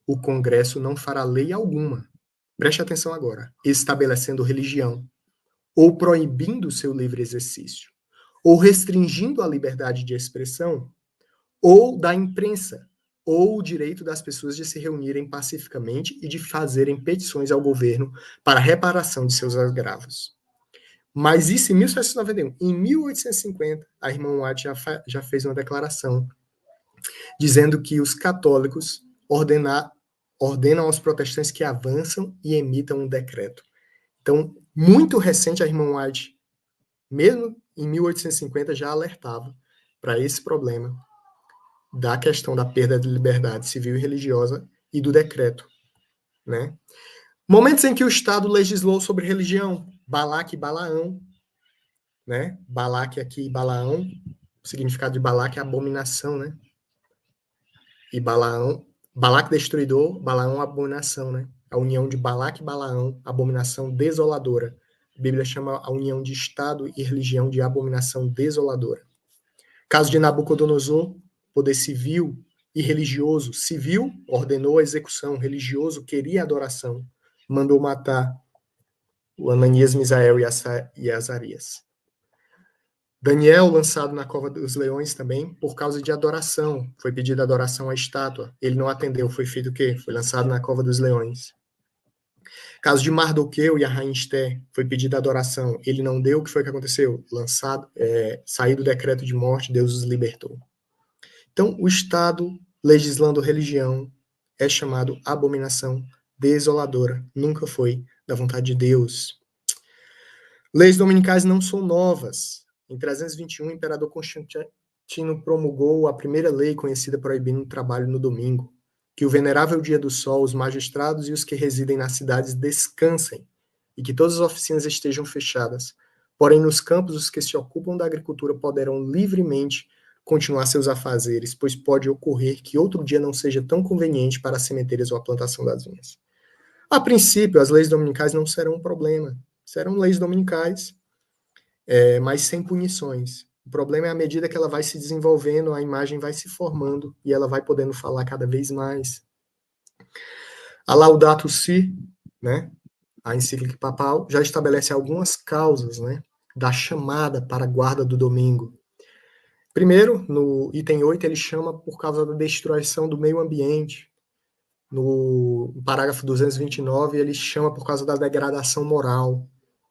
o Congresso não fará lei alguma, preste atenção agora, estabelecendo religião, ou proibindo seu livre exercício, ou restringindo a liberdade de expressão, ou da imprensa, ou o direito das pessoas de se reunirem pacificamente e de fazerem petições ao governo para reparação de seus agravos. Mas isso em 1791. Em 1850, a irmã White já fez uma declaração dizendo que os católicos ordenam aos protestantes que avançam e emitam um decreto. Então, muito recente, a irmã White, mesmo em 1850, já alertava para esse problema da questão da perda de liberdade civil e religiosa e do decreto, né? Momentos em que o Estado legislou sobre religião, Balaque e Balaão, né? Balaque aqui e Balaão, o significado de Balaque é abominação, né? E Balaão, Balaque destruidor, Balaão abominação, né? A união de Balaque e Balaão, abominação desoladora. A Bíblia chama a união de Estado e religião de abominação desoladora. Caso de Nabucodonosor, poder civil e religioso. Civil ordenou a execução, religioso queria adoração, mandou matar o Ananias, Misael e Azarias. Daniel, lançado na cova dos leões também, por causa de adoração. Foi pedida adoração à estátua. Ele não atendeu. Foi feito o quê? Foi lançado na cova dos leões. Caso de Mardoqueu e a rainha Esté, foi pedida adoração. Ele não deu. O que foi que aconteceu? Saiu do decreto de morte, Deus os libertou. Então, o Estado legislando religião é chamado abominação desoladora. Nunca foi da vontade de Deus. Leis dominicais não são novas. Em 321, o imperador Constantino promulgou a primeira lei conhecida proibindo o trabalho no domingo, que o venerável dia do sol, os magistrados e os que residem nas cidades descansem, e que todas as oficinas estejam fechadas. Porém, nos campos, os que se ocupam da agricultura poderão livremente continuar seus afazeres, pois pode ocorrer que outro dia não seja tão conveniente para cemitérios ou a plantação das vinhas. A princípio, as leis dominicais não serão um problema. Serão leis dominicais, mas sem punições. O problema é à medida que ela vai se desenvolvendo, a imagem vai se formando e ela vai podendo falar cada vez mais. A Laudato Si, né, a encíclica papal, já estabelece algumas causas, né, da chamada para a guarda do domingo. Primeiro, no item 8, ele chama por causa da destruição do meio ambiente. No parágrafo 229, ele chama por causa da degradação moral.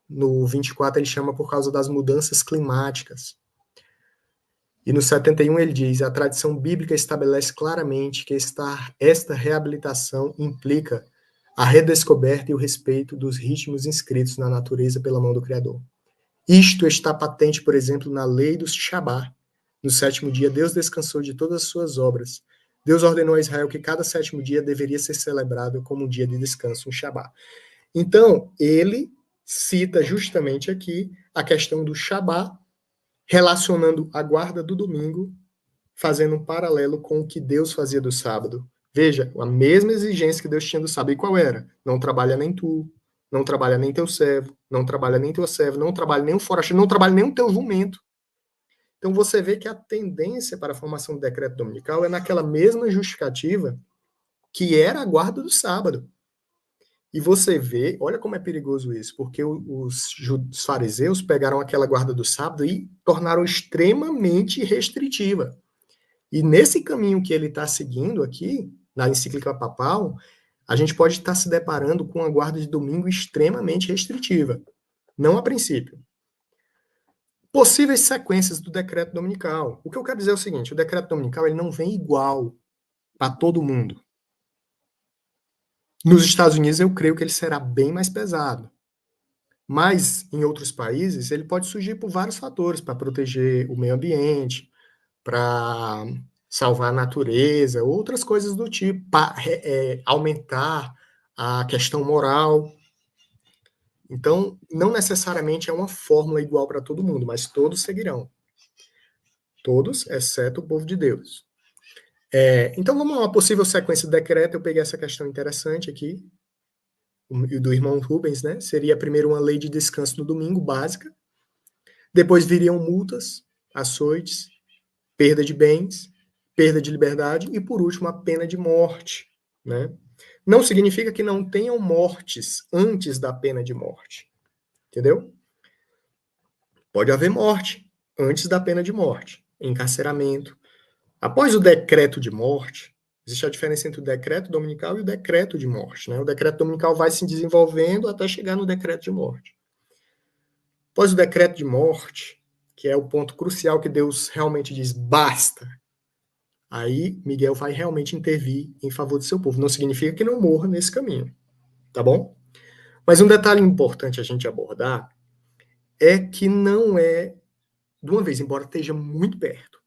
No 24, ele chama por causa das mudanças climáticas. E no 71, ele diz: a tradição bíblica estabelece claramente que esta reabilitação implica a redescoberta e o respeito dos ritmos inscritos na natureza pela mão do Criador. Isto está patente, por exemplo, na lei do Shabá. No sétimo dia, Deus descansou de todas as suas obras. Deus ordenou a Israel que cada sétimo dia deveria ser celebrado como um dia de descanso, um Shabá. Então, ele cita justamente aqui a questão do Shabá, relacionando a guarda do domingo, fazendo um paralelo com o que Deus fazia do sábado. Veja, a mesma exigência que Deus tinha do sábado. E qual era? Não trabalha nem tu, não trabalha nem teu servo, não trabalha nem teu servo, não trabalha nem o forasteiro, não trabalha nem o teu jumento. Então você vê que a tendência para a formação do decreto dominical é naquela mesma justificativa que era a guarda do sábado. E você vê, olha como é perigoso isso, porque os fariseus pegaram aquela guarda do sábado e tornaram extremamente restritiva. E nesse caminho que ele está seguindo aqui, na encíclica papal, a gente pode estar se deparando com uma guarda de domingo extremamente restritiva. Não a princípio. Possíveis sequências do decreto dominical. O que eu quero dizer é o seguinte, o decreto dominical ele não vem igual para todo mundo. Nos Estados Unidos, eu creio que ele será bem mais pesado. Mas, em outros países, ele pode surgir por vários fatores, para proteger o meio ambiente, para salvar a natureza, outras coisas do tipo, para aumentar a questão moral. Então, não necessariamente é uma fórmula igual para todo mundo, mas todos seguirão. Todos, exceto o povo de Deus. Então, vamos a uma possível sequência do decreto. Eu peguei essa questão interessante aqui, do irmão Rubens, né? Seria primeiro uma lei de descanso no domingo, básica. Depois viriam multas, açoites, perda de bens, perda de liberdade e, por último, a pena de morte, né? Não significa que não tenham mortes antes da pena de morte, entendeu? Pode haver morte antes da pena de morte, encarceramento, Após o decreto de morte, existe a diferença entre o decreto dominical e o decreto de morte, né? O decreto dominical vai se desenvolvendo até chegar no decreto de morte. Após o decreto de morte, que é o ponto crucial que Deus realmente diz basta, aí Miguel vai realmente intervir em favor do seu povo. Não significa que não morra nesse caminho, tá bom? Mas um detalhe importante a gente abordar é que não é de uma vez, embora esteja muito perto,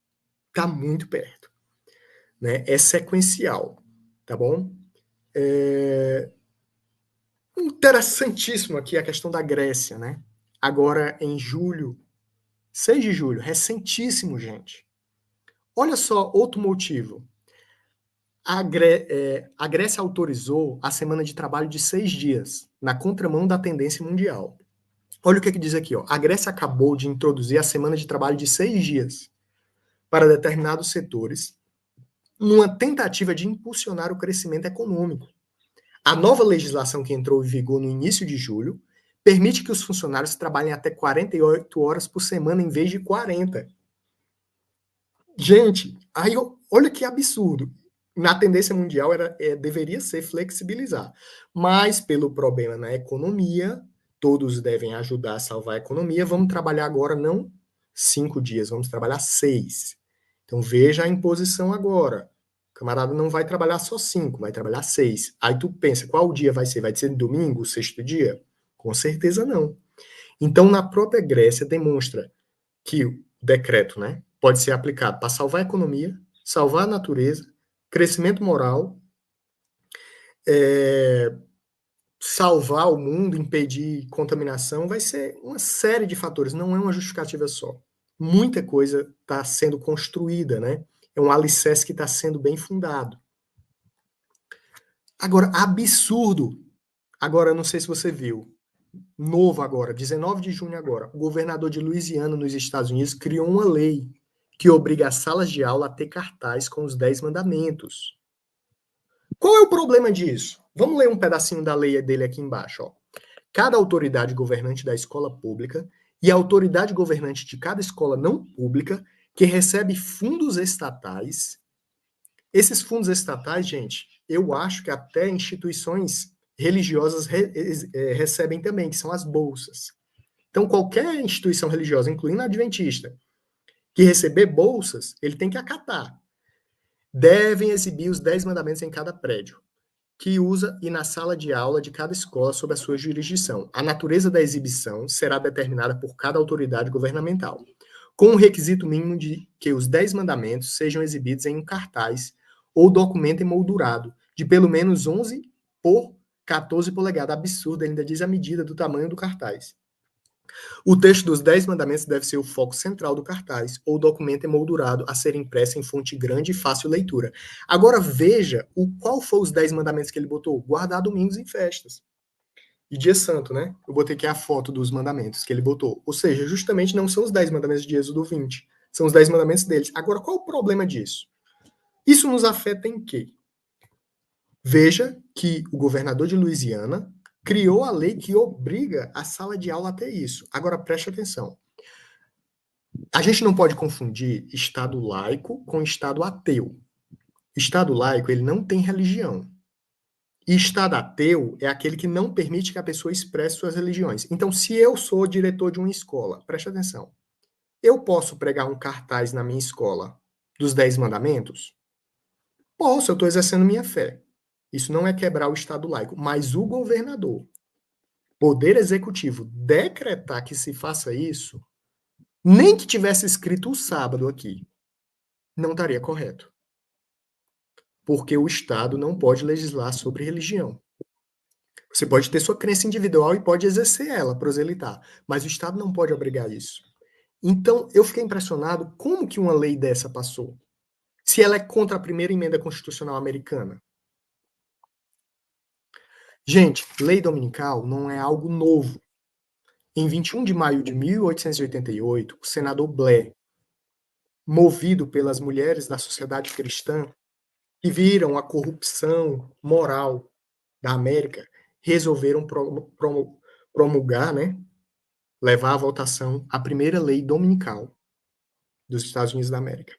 tá muito perto, né? É sequencial, tá bom? É interessantíssimo aqui a questão da Grécia, né? Agora em julho, 6 de julho, recentíssimo, gente. Olha só outro motivo. A Grécia autorizou a semana de trabalho de 6 dias, na contramão da tendência mundial. Olha o que diz aqui, ó. A Grécia acabou de introduzir a semana de trabalho de 6 dias para determinados setores, numa tentativa de impulsionar o crescimento econômico. A nova legislação que entrou em vigor no início de julho permite que os funcionários trabalhem até 48 horas por semana em vez de 40. Gente, aí olha que absurdo. Na tendência mundial deveria ser flexibilizar, mas pelo problema na economia, todos devem ajudar a salvar a economia. Vamos trabalhar agora não 5 dias, vamos trabalhar 6. Então veja a imposição agora. O camarada não vai trabalhar só 5, vai trabalhar 6. Aí tu pensa, qual dia vai ser? Vai ser domingo, o sexto dia? Com certeza não. Então, na própria Grécia, demonstra que o decreto, né, pode ser aplicado para salvar a economia, salvar a natureza, crescimento moral, salvar o mundo, impedir contaminação, vai ser uma série de fatores, não é uma justificativa só. Muita coisa está sendo construída, né? É um alicerce que está sendo bem fundado. Agora, absurdo. Agora, não sei se você viu, novo agora, 19 de junho agora, o governador de Louisiana, nos Estados Unidos, criou uma lei que obriga as salas de aula a ter cartaz com os 10 mandamentos. Qual é o problema disso? Vamos ler um pedacinho da lei dele aqui embaixo. Ó. Cada autoridade governante da escola pública e a autoridade governante de cada escola não pública que recebe fundos estatais. Esses fundos estatais, gente, eu acho que até instituições religiosas recebem também, que são as bolsas. Então, qualquer instituição religiosa, incluindo a adventista, que receber bolsas, ele tem que acatar. Devem exibir os 10 mandamentos em cada prédio que usa e na sala de aula de cada escola sob a sua jurisdição. A natureza da exibição será determinada por cada autoridade governamental, com o requisito mínimo de que os 10 mandamentos sejam exibidos em um cartaz ou documento emoldurado, de pelo menos 11 por 14 polegadas. Absurdo, ainda diz a medida do tamanho do cartaz. O texto dos 10 mandamentos deve ser o foco central do cartaz ou documento emoldurado a ser impresso em fonte grande e fácil leitura. Agora veja qual foram os 10 mandamentos que ele botou. Guardar domingos em festas. E dia santo, né? Eu botei aqui a foto dos mandamentos que ele botou. Ou seja, justamente não são os 10 mandamentos de Êxodo 20. São os 10 mandamentos deles. Agora, qual o problema disso? Isso nos afeta em quê? Veja que o governador de Louisiana criou a lei que obriga a sala de aula a ter isso. Agora, preste atenção. A gente não pode confundir Estado laico com Estado ateu. Estado laico, ele não tem religião. E Estado ateu é aquele que não permite que a pessoa expresse suas religiões. Então, se eu sou diretor de uma escola, preste atenção, eu posso pregar um cartaz na minha escola dos 10 mandamentos? Posso, eu estou exercendo minha fé. Isso não é quebrar o Estado laico. Mas o governador, poder executivo, decretar que se faça isso, nem que tivesse escrito o sábado aqui, não estaria correto. Porque o Estado não pode legislar sobre religião. Você pode ter sua crença individual e pode exercer ela, proselitar, mas o Estado não pode obrigar isso. Então, eu fiquei impressionado como que uma lei dessa passou. Se ela é contra a primeira emenda constitucional americana. Gente, lei dominical não é algo novo. Em 21 de maio de 1888, o senador Blair, movido pelas mulheres da sociedade cristã, que viram a corrupção moral da América, resolveram promulgar, né, levar à votação a primeira lei dominical dos Estados Unidos da América.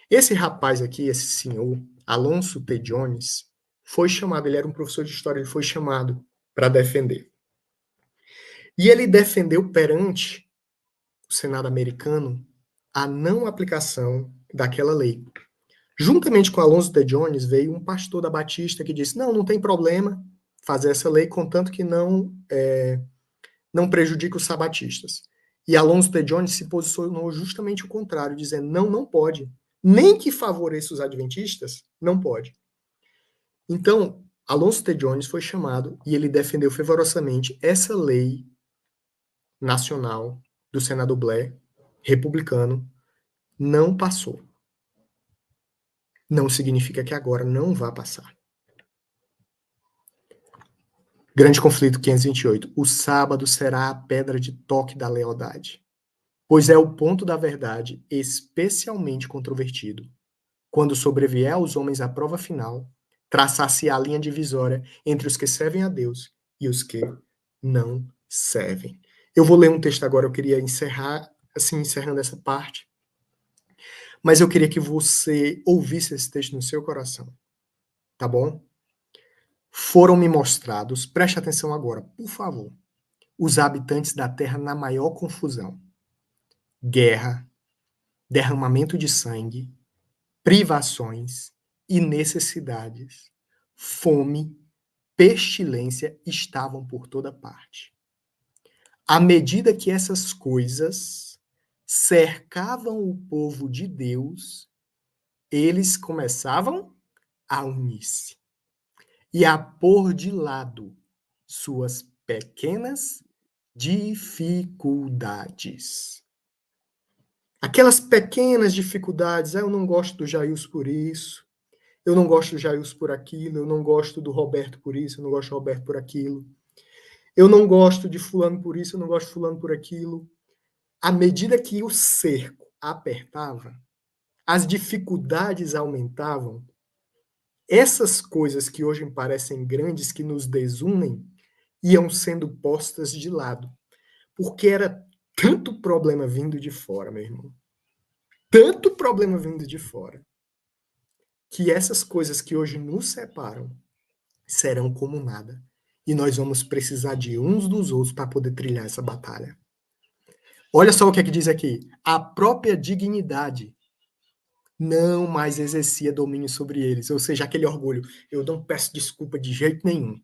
Esse rapaz aqui, esse senhor, Alonso T. Jones, foi chamado, ele era um professor de história, ele foi chamado para defender. E ele defendeu perante o Senado americano a não aplicação daquela lei. Juntamente com Alonso T. Jones veio um pastor da Batista que disse, não tem problema fazer essa lei, contanto que não prejudique os sabatistas. E Alonso T. Jones se posicionou justamente o contrário, dizendo, não pode. Nem que favoreça os adventistas, não pode. Então, Alonso T. Jones foi chamado e ele defendeu fervorosamente essa lei nacional do senador Blair, republicano, não passou. Não significa que agora não vá passar. Grande conflito 528. O sábado será a pedra de toque da lealdade, pois é o ponto da verdade especialmente controvertido. Quando sobrevier aos homens a prova final, traçar-se a linha divisória entre os que servem a Deus e os que não servem. Eu vou ler um texto agora, eu queria encerrar, assim, encerrando essa parte, mas eu queria que você ouvisse esse texto no seu coração, tá bom? Foram-me mostrados, preste atenção agora, por favor, os habitantes da terra na maior confusão. Guerra, derramamento de sangue, privações e necessidades, fome, pestilência estavam por toda parte. À medida que essas coisas cercavam o povo de Deus, eles começavam a unir-se e a pôr de lado suas pequenas dificuldades. Aquelas pequenas dificuldades, eu não gosto do Jailson por isso, eu não gosto do Jailson por aquilo, eu não gosto do Roberto por isso, eu não gosto do Roberto por aquilo, eu não gosto de fulano por isso, eu não gosto de fulano por aquilo. À medida que o cerco apertava, as dificuldades aumentavam, essas coisas que hoje parecem grandes, que nos desunem, iam sendo postas de lado. Porque era tanto problema vindo de fora, meu irmão. Tanto problema vindo de fora. Que essas coisas que hoje nos separam serão como nada. E nós vamos precisar de uns dos outros para poder trilhar essa batalha. Olha só o que é que diz aqui. A própria dignidade não mais exercia domínio sobre eles. Ou seja, aquele orgulho. Eu não peço desculpa de jeito nenhum.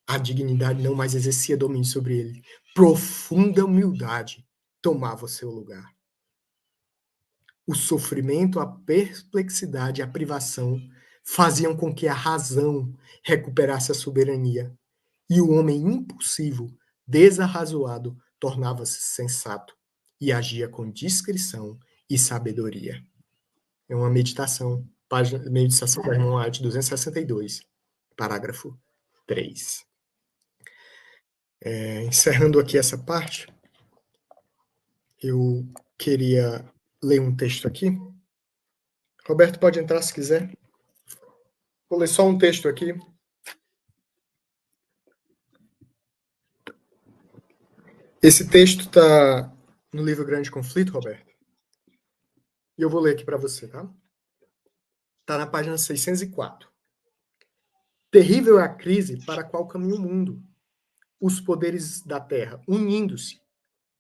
A dignidade não mais exercia domínio sobre ele. Profunda humildade tomava o seu lugar. O sofrimento, a perplexidade, a privação faziam com que a razão recuperasse a soberania. E o homem impulsivo, desarrazoado, tornava-se sensato e agia com discrição e sabedoria. É uma meditação, meditação da Irmã Arte 262, parágrafo 3. Encerrando aqui essa parte, eu queria ler um texto aqui. Roberto pode entrar se quiser. Vou ler só um texto aqui. Esse texto está no livro Grande Conflito, Roberto. E eu vou ler aqui para você, tá? Está na página 604. Terrível é a crise para a qual caminha o mundo. Os poderes da terra, unindo-se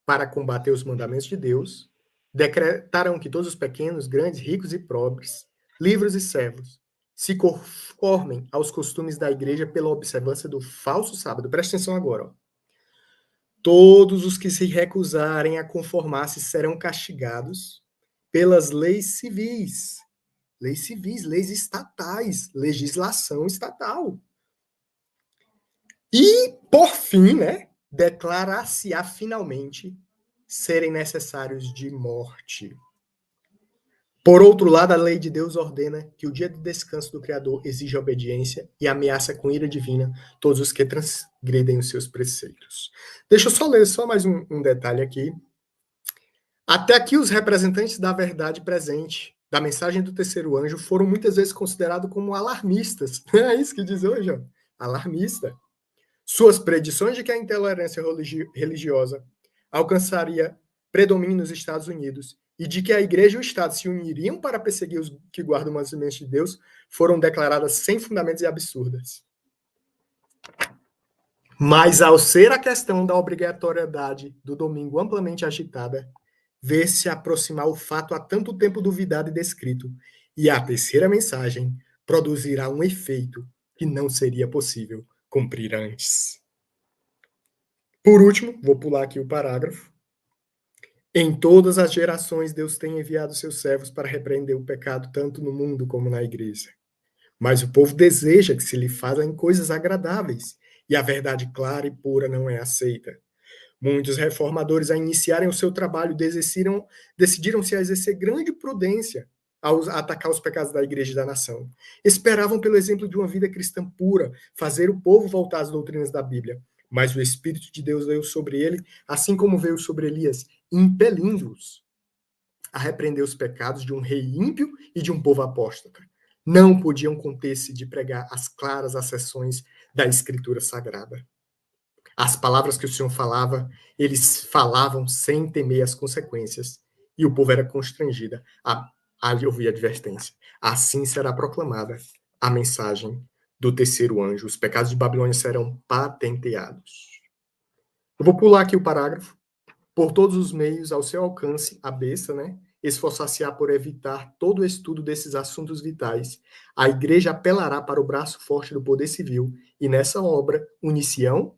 para combater os mandamentos de Deus, decretarão que todos os pequenos, grandes, ricos e pobres, livres e servos, se conformem aos costumes da igreja pela observância do falso sábado. Presta atenção agora. Ó. Todos os que se recusarem a conformar-se serão castigados pelas leis civis. Leis civis, leis estatais, legislação estatal. E, por fim, né, declarar-se-á finalmente serem necessários de morte. Por outro lado, a lei de Deus ordena que o dia de descanso do Criador exige obediência e ameaça com ira divina todos os que transgredem os seus preceitos. Deixa eu só ler só mais um detalhe aqui. Até aqui, os representantes da verdade presente, da mensagem do terceiro anjo, foram muitas vezes considerados como alarmistas. É isso que diz hoje, ó. Alarmista. Suas predições de que a intolerância religiosa alcançaria predomínio nos Estados Unidos e de que a igreja e o Estado se uniriam para perseguir os que guardam os mandamentos de Deus foram declaradas sem fundamentos e absurdas. Mas, ao ser a questão da obrigatoriedade do domingo amplamente agitada, vê-se aproximar o fato há tanto tempo duvidado e descrito, e a terceira mensagem produzirá um efeito que não seria possível cumprir antes. Por último, vou pular aqui o parágrafo. Em todas as gerações, Deus tem enviado seus servos para repreender o pecado, tanto no mundo como na igreja. Mas o povo deseja que se lhe façam coisas agradáveis, e a verdade clara e pura não é aceita. Muitos reformadores, a iniciarem o seu trabalho, decidiram-se a exercer grande prudência ao atacar os pecados da igreja e da nação. Esperavam, pelo exemplo de uma vida cristã pura, fazer o povo voltar às doutrinas da Bíblia. Mas o Espírito de Deus veio sobre ele, assim como veio sobre Elias, impelindo-os a repreender os pecados de um rei ímpio e de um povo apóstata. Não podiam conter-se de pregar as claras acessões da Escritura Sagrada. As palavras que o Senhor falava, eles falavam sem temer as consequências, e o povo era constrangido a ouvir a advertência. Assim será proclamada a mensagem do terceiro anjo. Os pecados de Babilônia serão patenteados. Eu vou pular aqui o parágrafo. Por todos os meios ao seu alcance, a besta, né? Esforçar-se-á por evitar todo o estudo desses assuntos vitais. A igreja apelará para o braço forte do poder civil, e nessa obra unicião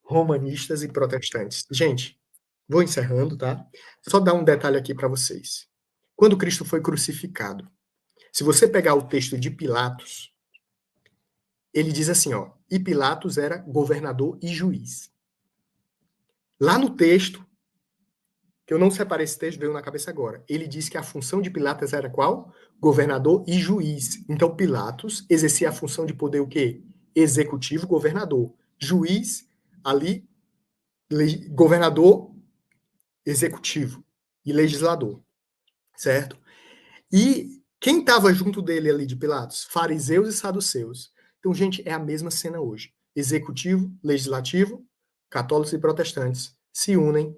romanistas e protestantes. Gente, vou encerrando, tá? Só dar um detalhe aqui para vocês. Quando Cristo foi crucificado, se você pegar o texto de Pilatos, ele diz assim, ó, e Pilatos era governador e juiz. Lá no texto, que eu não separei esse texto, veio na cabeça agora, ele diz que a função de Pilatos era qual? Governador e juiz. Então Pilatos exercia a função de poder o quê? Executivo, governador. Juiz, ali, governador, executivo e legislador, certo? E quem estava junto dele ali de Pilatos? Fariseus e saduceus. Então, gente, é a mesma cena hoje. Executivo, legislativo, católicos e protestantes se unem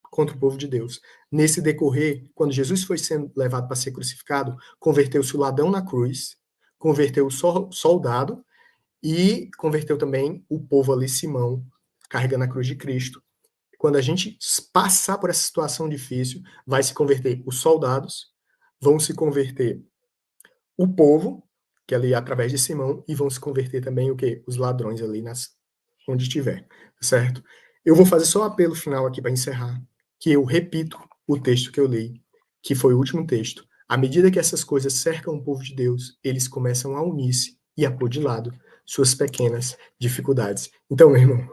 contra o povo de Deus. Nesse decorrer, quando Jesus foi sendo levado para ser crucificado, converteu-se o ladrão na cruz, converteu o soldado e converteu também o povo ali, Simão, carregando a cruz de Cristo. Quando a gente passar por essa situação difícil, vai se converter os soldados, vão se converter o povo, que ali através de Simão, e vão se converter também o quê? Os ladrões ali onde estiver, certo? Eu vou fazer só o apelo final aqui para encerrar, que eu repito o texto que eu li, que foi o último texto. À medida que essas coisas cercam o povo de Deus, eles começam a unir-se e a pôr de lado suas pequenas dificuldades. Então, meu irmão,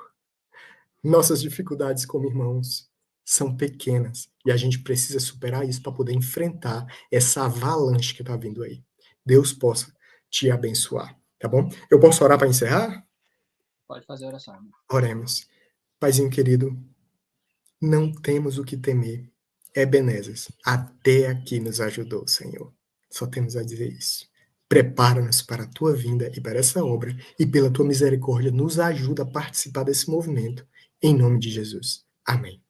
nossas dificuldades como irmãos são pequenas e a gente precisa superar isso para poder enfrentar essa avalanche que está vindo aí. Deus possa te abençoar, tá bom? Eu posso orar para encerrar? Pode fazer a oração. Oremos. Paizinho querido, não temos o que temer. Ebenezer, até aqui nos ajudou, Senhor. Só temos a dizer isso. Prepara-nos para a tua vinda e para essa obra, e pela tua misericórdia nos ajuda a participar desse movimento. Em nome de Jesus. Amém.